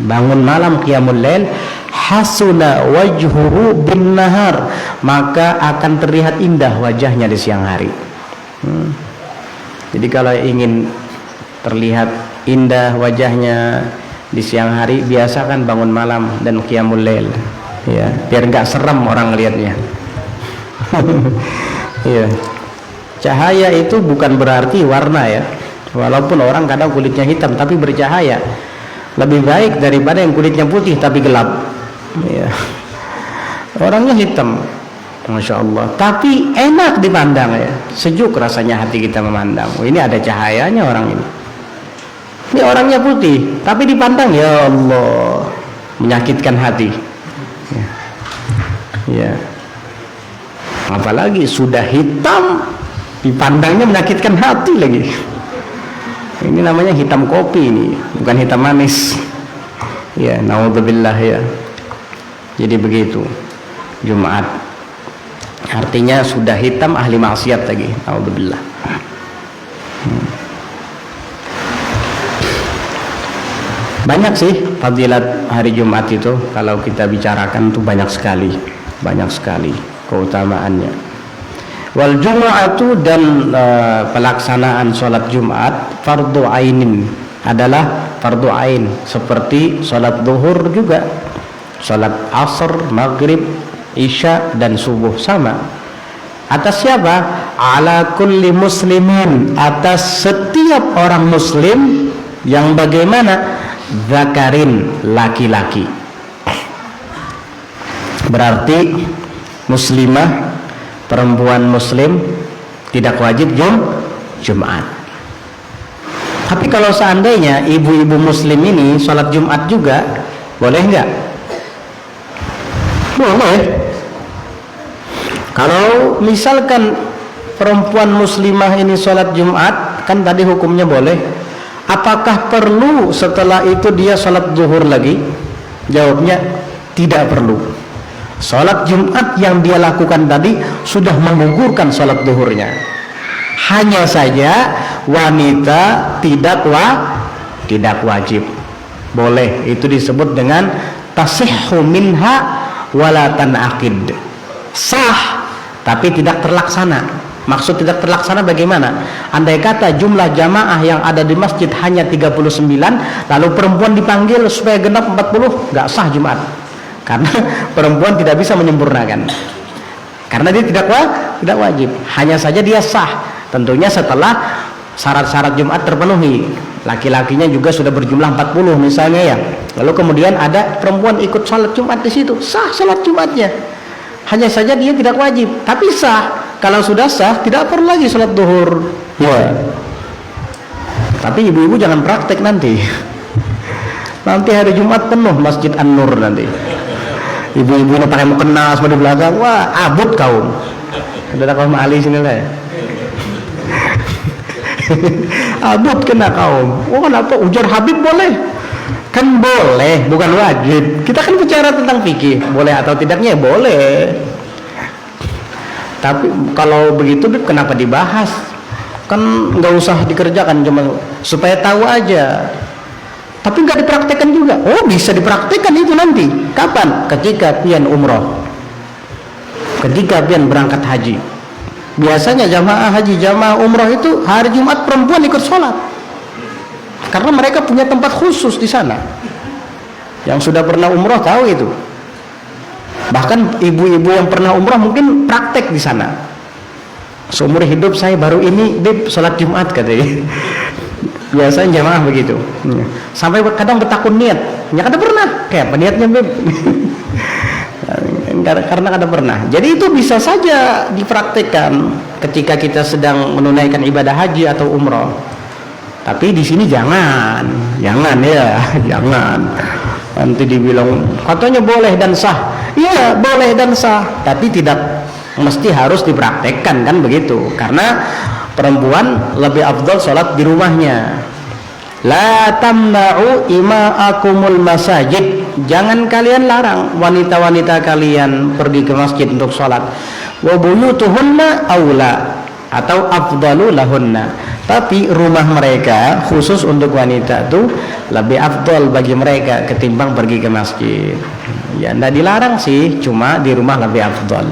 bangun malam qiyamul lail, hasuna wajhuhu bin nahar, maka akan terlihat indah wajahnya di siang hari. Jadi kalau ingin terlihat indah wajahnya di siang hari, biasakan bangun malam dan qiyamul lail, ya, biar nggak serem orang lihatnya. Ya. Cahaya itu bukan berarti warna ya, walaupun orang kadang kulitnya hitam tapi bercahaya, lebih baik daripada yang kulitnya putih tapi gelap, ya. Orangnya hitam, Masya Allah, tapi enak dipandang ya, sejuk rasanya hati kita memandang. Oh, ini ada cahayanya orang ini. Ini orangnya putih, tapi dipandang ya Allah menyakitkan hati. Ya. Ya. Apalagi sudah hitam, dipandangnya menyakitkan hati lagi. Ini namanya hitam kopi ini, bukan hitam manis. Ya, naudzubillah ya. Jadi begitu. Jumat artinya sudah hitam, ahli maksiat lagi. Naudzubillah. Banyak sih fadilat hari Jumat itu, kalau kita bicarakan tuh banyak sekali keutamaannya. Wal Jumu'atu, dan pelaksanaan sholat Jumat fardu ainin, adalah fardu ain, seperti sholat zuhur juga, sholat asar, maghrib, isya dan subuh sama. Atas siapa? Ala kulli muslimin, atas setiap orang muslim yang bagaimana? Zakarin, laki-laki. Berarti muslimah, perempuan muslim tidak wajib Jumat. Tapi kalau seandainya ibu-ibu muslim ini sholat Jumat juga, boleh nggak? Boleh. Kalau misalkan perempuan muslimah ini sholat Jumat, kan tadi hukumnya boleh. Apakah perlu setelah itu dia sholat zuhur lagi? Jawabnya tidak perlu. Sholat Jumat yang dia lakukan tadi sudah menggugurkan sholat zuhurnya. Hanya saja wanita tidak wajib. Boleh, itu disebut dengan tasihhu minha wala tanaqid. Sah tapi tidak terlaksana. Maksud tidak terlaksana bagaimana? Andai kata jumlah jamaah yang ada di masjid hanya 39, lalu perempuan dipanggil supaya genap 40, nggak sah Jumat. Karena perempuan tidak bisa menyempurnakan. Karena dia tidak wajib. Hanya saja dia sah. Tentunya setelah syarat-syarat Jumat terpenuhi. Laki-lakinya juga sudah berjumlah 40 misalnya ya. Lalu kemudian ada perempuan ikut sholat Jumat di situ, sah sholat Jumatnya. Hanya saja dia tidak wajib, tapi sah. Kalau sudah sah, tidak perlu lagi sholat duhur. Ya. Tapi ibu-ibu jangan praktek nanti. Nanti hari Jumat penuh Masjid An-Nur nanti. Ibu-ibu yang pakai mukena semua di belakang, wah abut kaum. Ada kaum Ali sini lah ya. Abut kena kaum. Oh kenapa? Ujar Habib boleh? Kan boleh, bukan wajib. Kita kan bicara tentang fikih, boleh atau tidaknya boleh. Tapi kalau begitu kenapa dibahas? Kan nggak usah dikerjakan, cuma supaya tahu aja. Tapi nggak dipraktekkan juga. Oh bisa dipraktekkan itu nanti. Kapan? Ketika pian umroh, ketika pian berangkat haji. Biasanya jamaah haji, jamaah umroh itu hari Jumat perempuan ikut sholat, karena mereka punya tempat khusus di sana. Yang sudah pernah umroh tahu itu. Bahkan ibu-ibu yang pernah umrah mungkin praktek di sana. Seumur hidup saya baru ini Beb sholat Jumat katanya. Biasanya jamaah begitu. Sampai kadang bertakun niat. Ya kada pernah. Kayak apa niatnya Beb? Karena kada pernah. Jadi itu bisa saja dipraktekkan ketika kita sedang menunaikan ibadah haji atau umrah. Tapi di sini jangan ya, jangan. Nanti dibilang katanya boleh dan sah. Iya boleh dan sah, tapi tidak mesti harus dipraktekkan kan begitu. Karena perempuan lebih afdal sholat di rumahnya. La tamna'u ima'akumul masajid, jangan kalian larang wanita-wanita kalian pergi ke masjid untuk sholat. Wa buyutuhunna aula, atau afdalu lahunna, tapi rumah mereka khusus untuk wanita itu lebih afdal bagi mereka ketimbang pergi ke masjid. Ya tidak dilarang sih, cuma di rumah lebih afdal.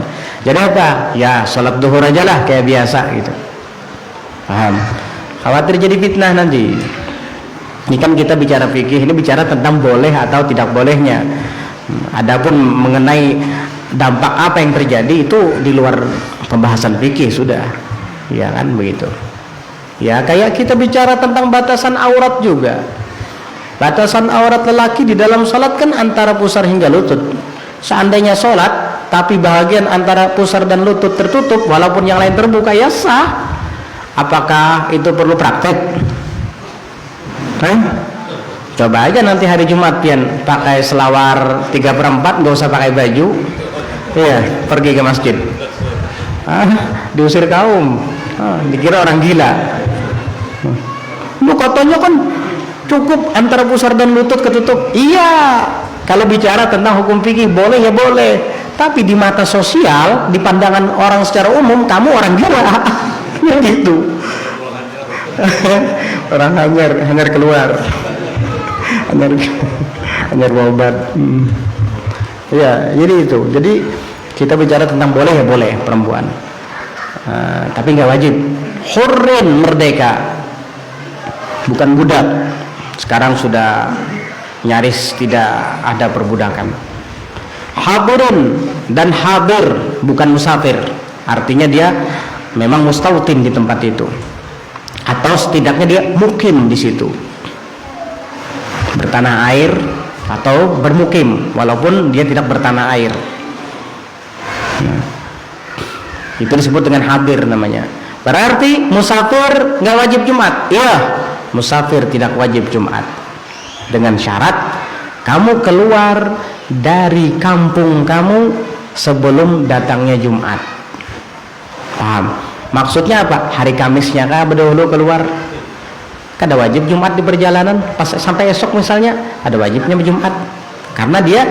Jadi apa? Ya sholat duhur aja lah kayak biasa gitu. Paham? Khawatir jadi fitnah nanti. Ini kan kita bicara fikih, ini bicara tentang boleh atau tidak bolehnya. Adapun mengenai dampak apa yang terjadi itu di luar pembahasan fikih sudah. Ya kan begitu. Ya kayak kita bicara tentang batasan aurat juga. Batasan aurat lelaki di dalam sholat kan antara pusar hingga lutut. Seandainya sholat tapi bahagian antara pusar dan lutut tertutup walaupun yang lain terbuka, ya sah. Apakah itu perlu praktek? Coba aja nanti hari Jumat pian pakai selawar 3/4, nggak usah pakai baju, ya pergi ke masjid, diusir kaum, dikira orang gila. Lu katanya kan cukup antara pusar dan lutut ketutup. Iya, kalau bicara tentang hukum fikih boleh ya boleh, tapi di mata sosial, di pandangan orang secara umum kamu orang gila. Ya gitu. Orang hanyar keluar, hanyar obat. Ya, jadi itu. Jadi kita bicara tentang boleh ya boleh perempuan, tapi nggak wajib. Hurrin, merdeka, bukan budak. Sekarang sudah nyaris tidak ada perbudakan. Hadirin dan hadir, bukan musafir. Artinya dia memang mustautin di tempat itu, atau setidaknya dia mukim di situ, bertanah air atau bermukim walaupun dia tidak bertanah air. Itu disebut dengan hadir namanya. Berarti musafir nggak wajib Jumat. Iya, musafir tidak wajib Jumat dengan syarat kamu keluar dari kampung kamu sebelum datangnya Jumat. Paham? Maksudnya apa? Hari Kamisnya kah berdahulu keluar? Kan ada wajib Jumat di perjalanan. Pas sampai esok misalnya ada wajibnya Jumat, karena dia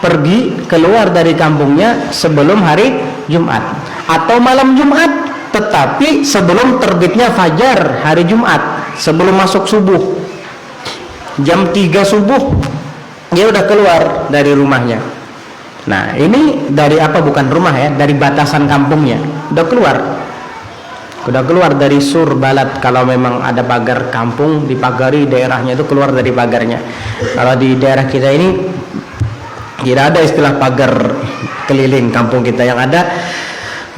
pergi keluar dari kampungnya sebelum hari Jumat, atau malam Jumat tetapi sebelum terbitnya fajar hari Jumat, sebelum masuk subuh. Jam 3 subuh dia udah keluar dari rumahnya. Nah ini dari apa? Bukan rumah ya, dari batasan kampungnya udah keluar dari sur balat. Kalau memang ada pagar kampung dipagari daerahnya, itu keluar dari pagarnya. Kalau di daerah kita ini tidak ada istilah pagar keliling kampung kita. Yang ada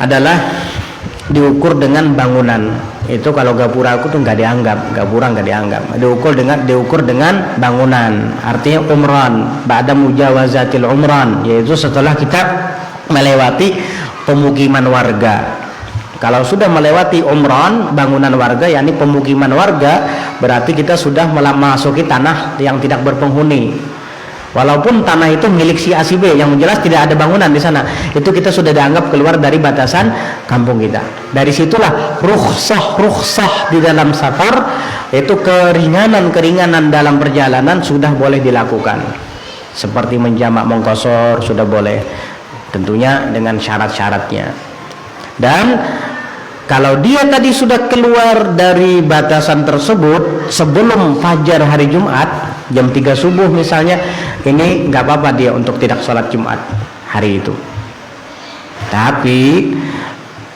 adalah diukur dengan bangunan. Itu kalau gapura aku tuh nggak dianggap, gapura nggak dianggap. Diukur dengan bangunan. Artinya umran, ba'da mujawazatil umran, yaitu setelah kita melewati pemukiman warga. Kalau sudah melewati umran, bangunan warga, yakni pemukiman warga, berarti kita sudah memasuki tanah yang tidak berpenghuni. Walaupun tanah itu milik si A si B, yang jelas tidak ada bangunan di sana, itu kita sudah dianggap keluar dari batasan kampung kita. Dari situlah rukhsah di dalam safar, itu keringanan dalam perjalanan sudah boleh dilakukan. Seperti menjamak mengqashar sudah boleh, tentunya dengan syarat-syaratnya. Dan kalau dia tadi sudah keluar dari batasan tersebut sebelum fajar hari Jumat, jam 3 subuh misalnya, ini nggak apa-apa dia untuk tidak sholat Jumat hari itu. Tapi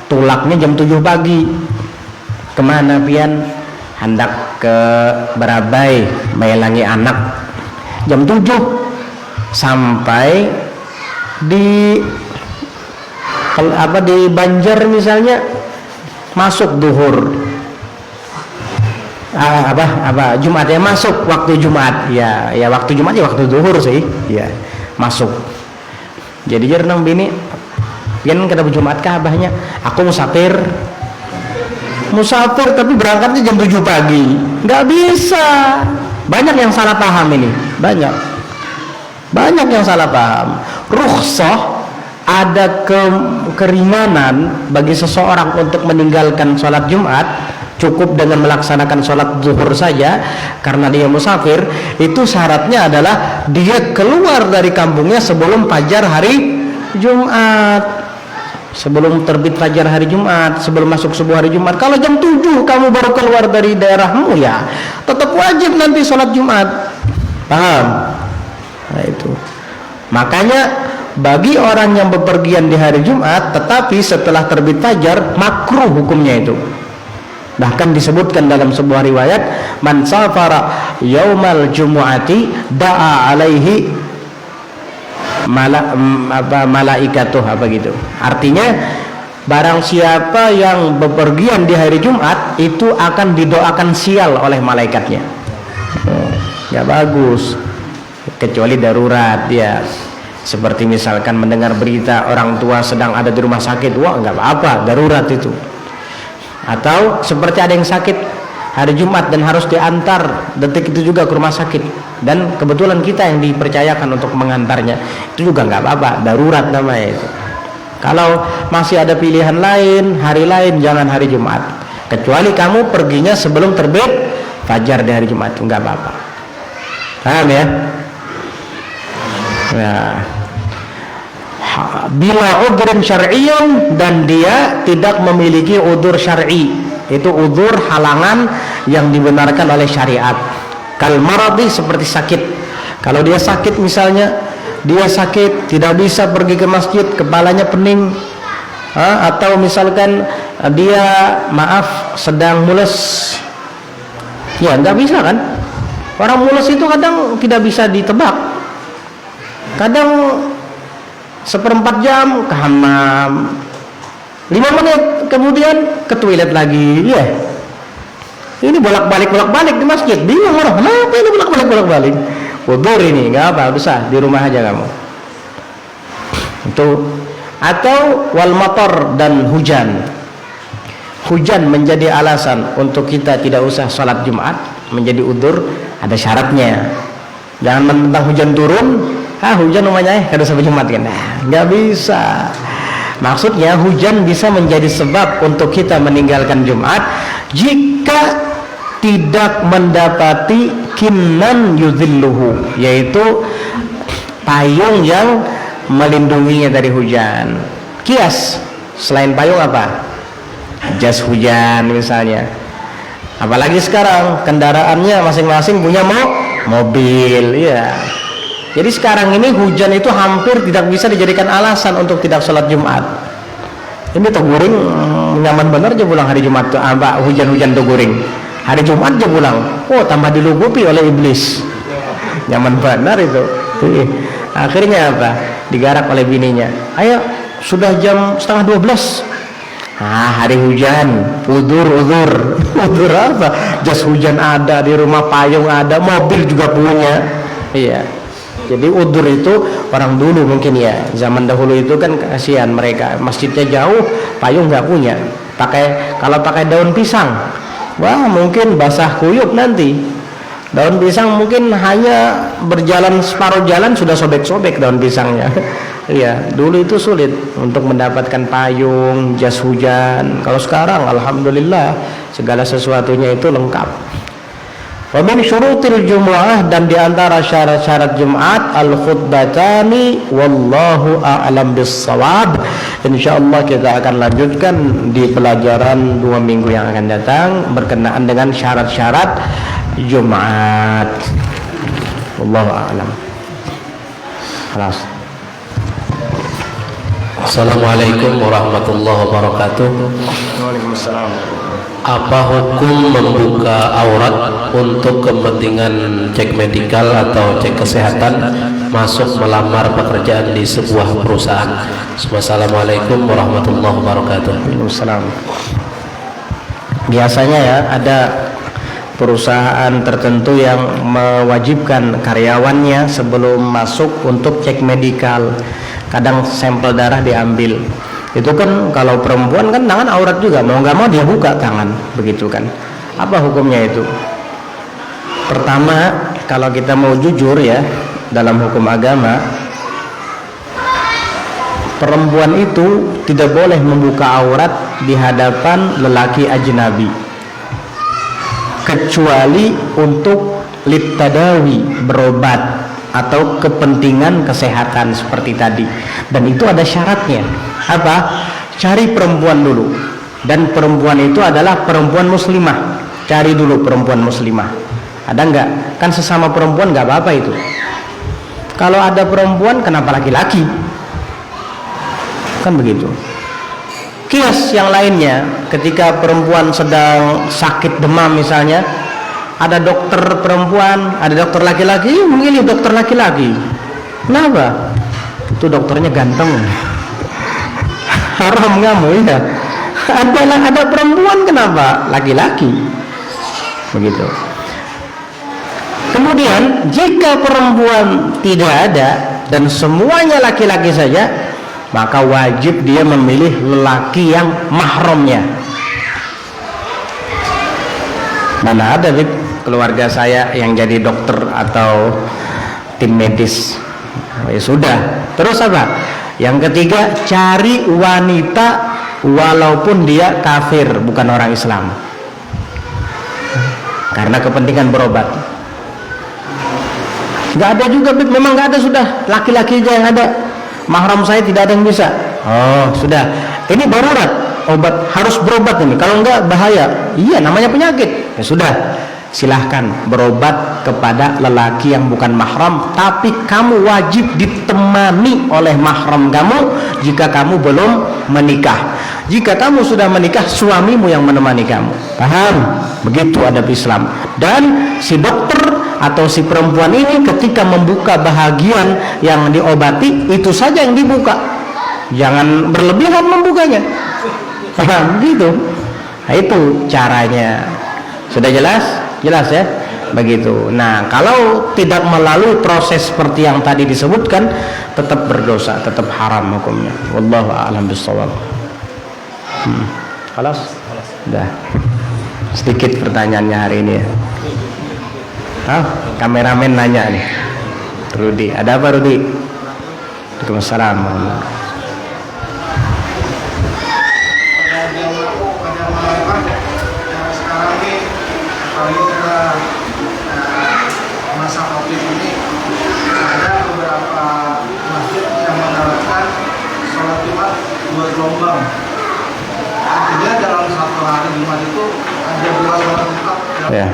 tulaknya jam 7 pagi, kemana pian? Hendak ke Barabai melangi anak. Jam 7 sampai di Banjar misalnya, masuk duhur, Jumatnya masuk waktu Jumat, ya waktu Jumat ya waktu duhur sih, ya masuk. Jadi renang bini, pian kada Jumat kah abahnya? Aku musafir tapi berangkatnya jam 7 pagi, nggak bisa. Banyak yang salah paham ini, banyak yang salah paham. Rukhsah, ada keringanan bagi seseorang untuk meninggalkan sholat Jumat, cukup dengan melaksanakan sholat zuhur saja karena dia musafir. Itu syaratnya adalah dia keluar dari kampungnya sebelum fajar hari Jumat, sebelum terbit fajar hari Jumat, sebelum masuk subuh hari Jumat. Kalau jam 7 kamu baru keluar dari daerahmu, ya tetap wajib nanti sholat Jumat. Paham? Nah itu makanya bagi orang yang bepergian di hari Jumat tetapi setelah terbit fajar, makruh hukumnya itu. Bahkan disebutkan dalam sebuah riwayat, man safara yaumal jumu'ati da'a alaihi malaikatuh apa gitu. Artinya barang siapa yang bepergian di hari Jumat itu akan didoakan sial oleh malaikatnya. Nggak bagus, kecuali darurat ya. Seperti misalkan mendengar berita orang tua sedang ada di rumah sakit, wah nggak apa-apa, darurat itu. Atau seperti ada yang sakit hari Jumat dan harus diantar detik itu juga ke rumah sakit, dan kebetulan kita yang dipercayakan untuk mengantarnya, itu juga nggak apa-apa, darurat namanya itu. Kalau masih ada pilihan lain, hari lain, jangan hari Jumat, kecuali kamu perginya sebelum terbit fajar di hari Jumat, nggak apa-apa. Paham ya? Nah, bila udhrin syar'iyyun, dan dia tidak memiliki udzur syar'i, itu udzur halangan yang dibenarkan oleh syariat. Kal maradi, seperti sakit. Kalau dia sakit misalnya, dia sakit tidak bisa pergi ke masjid, kepalanya pening, atau misalkan dia sedang mules, ya nggak bisa kan? Orang mules itu kadang tidak bisa ditebak, kadang 1/4 jam ke hammam, 5 menit kemudian ke toilet lagi. Ya, ini bolak-balik di masjid, bingung orang, kenapa ini bolak-balik? Udzur ini, nggak apa, usah di rumah aja kamu. Itu. Atau wal matar, dan hujan menjadi alasan untuk kita tidak usah sholat Jumat, menjadi udzur, ada syaratnya. Jangan mentang hujan turun, hujan namanya kada sampai Jumat kan, nggak bisa. Maksudnya hujan bisa menjadi sebab untuk kita meninggalkan Jumat jika tidak mendapati kinnan yudhilluhu, yaitu payung yang melindunginya dari hujan. Kias selain payung apa? Jas hujan misalnya. Apalagi sekarang kendaraannya masing-masing punya mobil, ya. Jadi sekarang ini hujan itu hampir tidak bisa dijadikan alasan untuk tidak sholat Jumat. Ini Toguring nyaman benar aja pulang hari Jumat tuh, hujan-hujan Toguring. Hari Jumat aja pulang, tambah dilugupi oleh iblis. Nyaman benar itu. Akhirnya apa? Digarak oleh bininya. Ayo, sudah jam 11:30. Hari hujan, udzur apa? Jas hujan ada di rumah, payung ada, mobil juga punya. Iya. Jadi udzur itu orang dulu mungkin ya, zaman dahulu itu kan kasihan mereka, masjidnya jauh, payung nggak punya. Kalau pakai daun pisang, wah mungkin basah kuyup nanti. Daun pisang mungkin hanya berjalan separuh jalan sudah sobek-sobek daun pisangnya. Iya, dulu itu sulit untuk mendapatkan payung, jas hujan. Kalau sekarang alhamdulillah segala sesuatunya itu lengkap. Wa min syurutil jumu'ah, dan diantara syarat-syarat Jumat al-khutbatani wallahu a'lam bis-shawab. Insyaallah kita akan lanjutkan di pelajaran 2 minggu yang akan datang berkenaan dengan syarat-syarat Jumat. Wallahu a'lam. Kelas. Assalamualaikum warahmatullahi wabarakatuh. Waalaikumsalam. Apa hukum membuka aurat untuk kepentingan cek medikal atau cek kesehatan masuk melamar pekerjaan di sebuah perusahaan? Wassalamualaikum warahmatullahi wabarakatuh. Waalaikumsalam. Biasanya ya ada perusahaan tertentu yang mewajibkan karyawannya sebelum masuk untuk cek medikal, kadang sampel darah diambil. Itu kan kalau perempuan kan tangan aurat juga, mau nggak mau dia buka tangan, begitu kan. Apa hukumnya itu? Pertama, kalau kita mau jujur ya, dalam hukum agama, perempuan itu tidak boleh membuka aurat di hadapan lelaki ajnabi, kecuali untuk litadawi, berobat atau kepentingan kesehatan seperti tadi. Dan itu ada syaratnya. Apa? Cari perempuan dulu, dan perempuan itu adalah perempuan muslimah. Cari dulu perempuan muslimah, ada nggak? Kan sesama perempuan nggak apa-apa itu. Kalau ada perempuan, kenapa laki-laki? Kan begitu. Kias yang lainnya, ketika perempuan sedang sakit demam misalnya, ada dokter perempuan, ada dokter laki-laki, memilih dokter laki-laki. Kenapa? Itu dokternya ganteng. Haram kamu ya. Ada perempuan, kenapa? Laki-laki. Begitu. Kemudian jika perempuan tidak ada dan semuanya laki-laki saja, maka wajib dia memilih lelaki yang mahramnya. Mana ada di keluarga saya yang jadi dokter atau tim medis? Ya sudah. Terus apa? Yang ketiga, cari wanita walaupun dia kafir, bukan orang Islam, karena kepentingan berobat. Nggak ada juga, memang nggak ada, sudah laki-laki aja yang ada. Mahram saya tidak ada yang bisa. Oh sudah, ini darurat, obat harus berobat ini, kalau enggak bahaya. Iya, namanya penyakit. Ya sudah, silahkan berobat kepada lelaki yang bukan mahram, tapi kamu wajib ditemani oleh mahram kamu jika kamu belum menikah. Jika kamu sudah menikah, suamimu yang menemani kamu. Paham? Begitu adab Islam. Dan si dokter atau si perempuan ini ketika membuka bahagian yang diobati, itu saja yang dibuka, jangan berlebihan membukanya. Paham? Gitu. Nah, itu caranya. Sudah jelas? Jelas ya? Begitu. Nah, kalau tidak melalui proses seperti yang tadi disebutkan, tetap berdosa, tetap haram hukumnya. Wallahu a'lam bishawab. Kelas? Sudah. Sedikit pertanyaannya hari ini ya. Kameramen nanya nih, Rudi, ada apa Rudi? Waalaikumsalam. Sekarang ini apalagi setelah masa COVID ini, ada beberapa masjid yang menerapkan sholat Jumat 2 gelombang. Artinya dalam satu hari Jumat itu ada 2 sholat Jumat. Ya.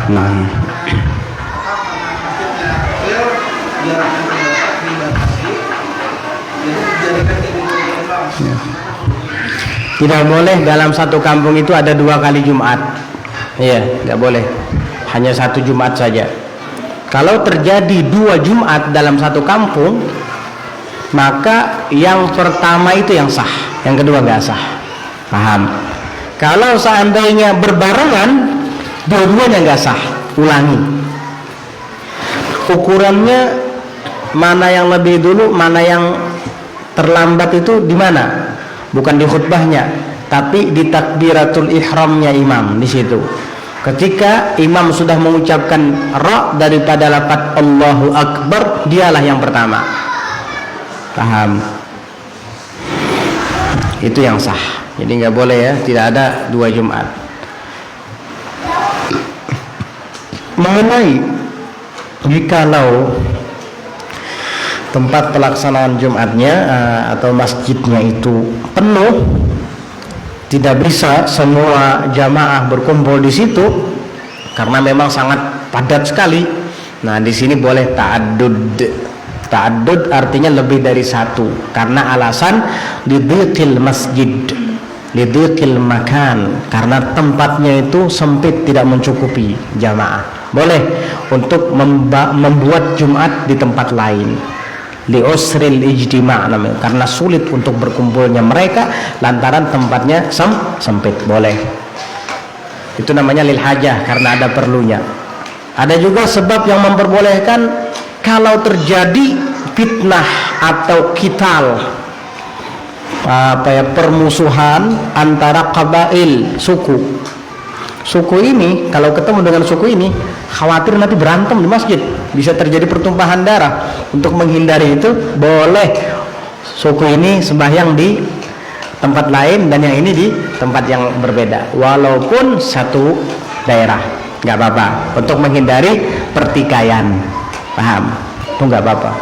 Nah, masjidnya kecil, jaraknya terbatas, dibatasi, jadi dijadikan jadi 2 gelombang. ya. Tidak boleh dalam satu kampung itu ada 2 kali Jumat. Iya, tidak boleh. Hanya 1 Jumat saja. Kalau terjadi 2 Jumat dalam satu kampung, maka yang pertama itu yang sah, yang kedua nggak sah. Paham? Kalau seandainya berbarengan, dua-duanya nggak sah, ulangi. Ukurannya mana yang lebih dulu, mana yang terlambat itu di mana? Bukan di khutbahnya, tapi di takbiratul ihramnya imam di situ. Ketika imam sudah mengucapkan ra daripada lafaz Allahu Akbar, dialah yang pertama. Paham? Itu yang sah. Jadi nggak boleh ya, tidak ada 2 Jumat. Mengenai jikalau tempat pelaksanaan Jumatnya atau masjidnya itu penuh, tidak bisa semua jamaah berkumpul di situ karena memang sangat padat sekali. Nah, di sini boleh ta'addud. Ta'addud artinya lebih dari 1 karena alasan lidhiqil masjid, lidhiqil makan, karena tempatnya itu sempit, tidak mencukupi jamaah. Boleh untuk membuat Jumat di tempat lain, liusril ijtima' namanya, karena sulit untuk berkumpulnya mereka lantaran tempatnya sempit. Boleh. Itu namanya lil hajah, karena ada perlunya. Ada juga sebab yang memperbolehkan kalau terjadi fitnah atau kital, permusuhan antara qabail, suku ini, kalau ketemu dengan suku ini khawatir nanti berantem di masjid, bisa terjadi pertumpahan darah. Untuk menghindari itu, boleh suku ini sembahyang di tempat lain dan yang ini di tempat yang berbeda, walaupun satu daerah, nggak apa-apa, untuk menghindari pertikaian. Paham? Itu nggak apa-apa.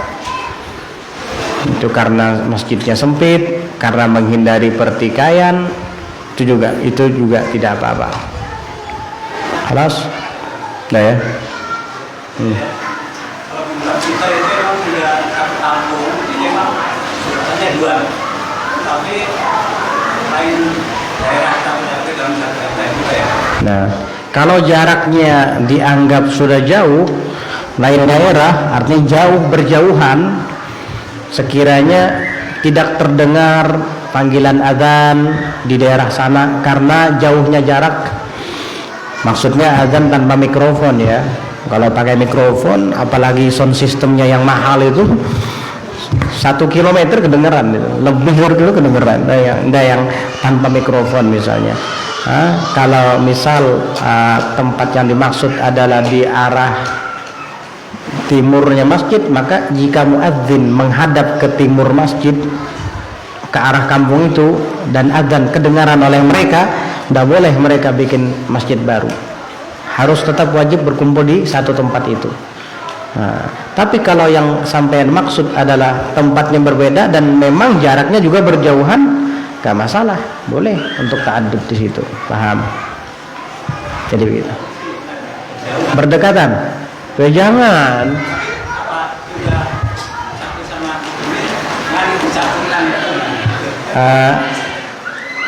Itu karena masjidnya sempit, karena menghindari pertikaian, itu juga tidak apa-apa. Halas, nah ya. Kalau kita itu memang sudah kampung, jadi memang hanya 2. Nah, kalau jaraknya dianggap sudah jauh, lain daerah, artinya jauh berjauhan, sekiranya tidak terdengar panggilan azan di daerah sana karena jauhnya jarak. Maksudnya azan tanpa mikrofon ya. Kalau pakai mikrofon, apalagi sound systemnya yang mahal itu, 1 kilometer kedengeran itu, lebih dari itu kedengeran. Ada yang tanpa mikrofon misalnya. Kalau misal tempat yang dimaksud adalah di arah timurnya masjid, maka jika muadzin menghadap ke timur masjid, ke arah kampung itu, dan azan kedengaran oleh mereka, tidak boleh mereka bikin masjid baru, harus tetap wajib berkumpul di satu tempat itu. Tapi kalau yang sampean maksud adalah tempatnya berbeda dan memang jaraknya juga berjauhan, gak masalah, boleh untuk ta'addud di situ, paham? Jadi begitu. Berdekatan, jangan.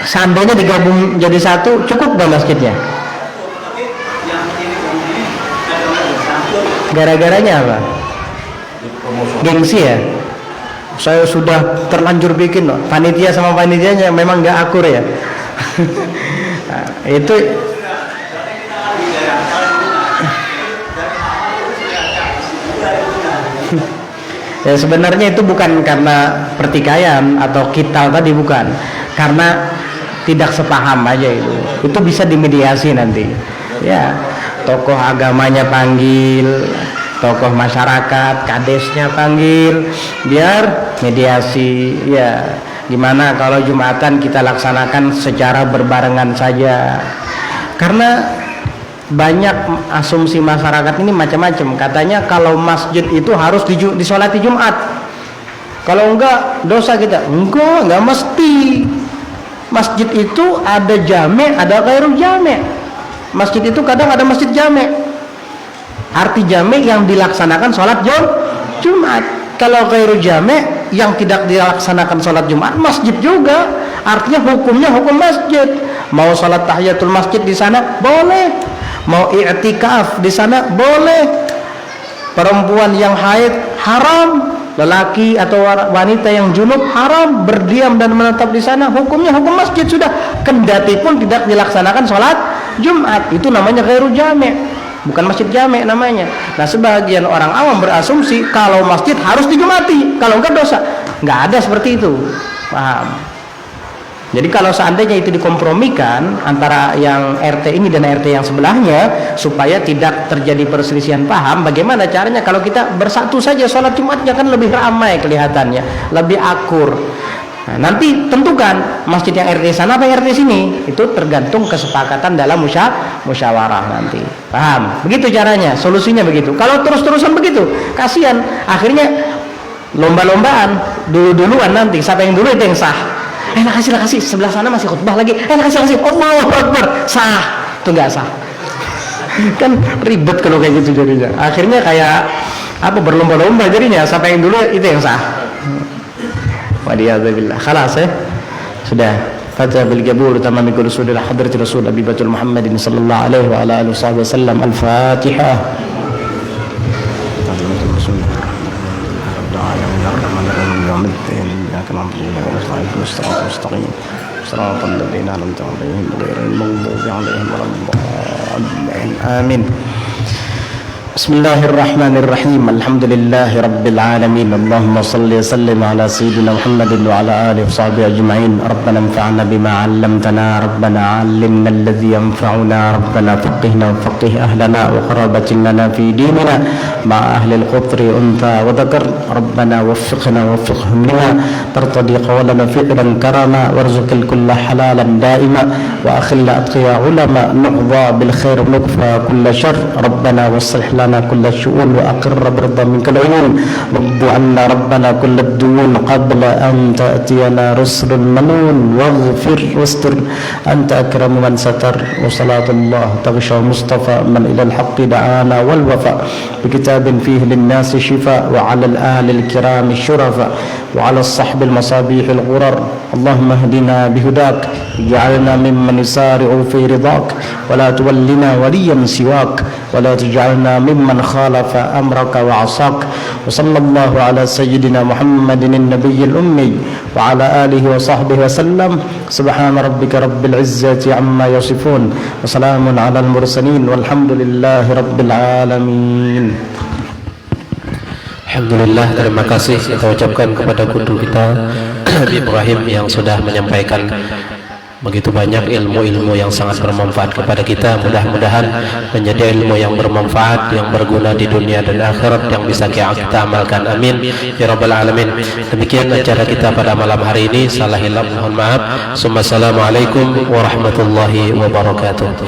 Seandainya digabung jadi satu, cukup gak masjidnya? Gara-garanya apa? Gengsi ya? Saya sudah terlanjur bikin loh. Panitia sama panitianya memang gak akur ya. Itu ya sebenarnya itu bukan karena pertikaian atau kital tadi, bukan, karena tidak sepaham aja. Itu bisa dimediasi nanti ya, tokoh agamanya panggil, tokoh masyarakat, kadesnya panggil, biar mediasi ya. Gimana kalau Jumatan kita laksanakan secara berbarengan saja, karena banyak asumsi masyarakat ini macam-macam. Katanya kalau masjid itu harus disolati Jumat, kalau enggak dosa kita. Enggak mesti. Masjid itu ada jame', ada ghairul jame'. Masjid itu kadang ada masjid jame', arti jame' yang dilaksanakan sholat Jumat. Kalau ghairul jame' yang tidak dilaksanakan sholat Jumat, masjid juga, artinya hukumnya hukum masjid. Mau sholat tahiyatul masjid di sana boleh, mau i'tikaf di sana boleh. Perempuan yang haid haram, lelaki atau wanita yang junub haram berdiam dan menetap di sana, hukumnya hukum masjid sudah. Kendati pun tidak dilaksanakan sholat Jumat, itu namanya ghairul jame', bukan masjid jame' namanya. Nah, sebagian orang awam berasumsi kalau masjid harus dijumati, kalau enggak dosa. Enggak ada seperti itu, paham? Jadi kalau seandainya itu dikompromikan antara yang RT ini dan RT yang sebelahnya supaya tidak terjadi perselisihan paham, bagaimana caranya? Kalau kita bersatu saja sholat Jumatnya kan lebih ramai kelihatannya, lebih akur. Nah, nanti tentukan masjid yang RT sana apa yang RT sini, itu tergantung kesepakatan dalam musyawarah nanti, paham? Begitu caranya, solusinya begitu. Kalau terus-terusan begitu, kasihan, akhirnya lomba-lombaan, dulu-duluan, nanti siapa yang dulu itu yang sah. Nakasih, sebelah sana masih khutbah lagi. Nakasih, Allahu Akbar, sah. Itu enggak sah. Kan ribet kalau kayak gitu jadinya. Akhirnya kayak apa, berlomba-lomba jadinya, siapa yang dulu itu yang sah. Waliyadzubillah. Khalas ya. Sudah. Fatihah bil qabul tamam kulli sudul hadrati Rasul Abi Batul Muhammadin sallallahu alaihi wa ala alihi wasallam. Al-Fatihah. صراط الذين أنعمت عليهم غير المغضوب عليهم ولا الضالين آمين. بسم الله الرحمن الرحيم. الحمد لله رب العالمين. اللهم صل وسلم على سيدنا محمد وعلى آله وصحبه أجمعين. ربنا انفعنا بما علمتنا، ربنا علمنا الذي ينفعنا، ربنا فقهنا وفقه أهلنا وقرابة لنا في ديننا مع أهل القطر أنثى وذكر. ربنا وفقنا وفقهم لنا ترتضي قولنا فعلا كرما، وارزق الكل حلالا دائما، وأخل أتقيا علما، نقضى بالخير ونكفى كل شر. ربنا واصلح لنا لنا كل الشؤون وأقر برضا منك العيون رب عنا ربنا كل الديون قبل أن تأتينا رسل منون واغفر واستر أنت أكرم من ستر وصلاة الله تغشى مصطفى من إلى الحق دعانا والوفاء بكتاب فيه للناس شفاء وعلى الآل الكرام الشرفاء وعلى الصحب المصابيح الغرر اللهم اهدنا بهداك اجعلنا ممن يسارع في رضاك ولا تولنا وليا سواك ولا تجعلنا ممن خالف أمرك وعصاك وصلى الله على سيدنا محمد النبي الأمي وعلى آله وصحبه وسلم سبحان ربك رب العزة عما يصفون وسلام على المرسلين والحمد لله رب العالمين. Alhamdulillah, terima kasih kita ucapkan kepada guru kita Ibrahim yang sudah menyampaikan begitu banyak ilmu-ilmu yang sangat bermanfaat kepada kita. Mudah-mudahan menjadi ilmu yang bermanfaat, yang berguna di dunia dan akhirat, yang bisa kita amalkan. Amin ya rabbal alamin. Demikian acara kita pada malam hari ini. Salah hilaf mohon maaf. Assalamualaikum warahmatullahi wabarakatuh.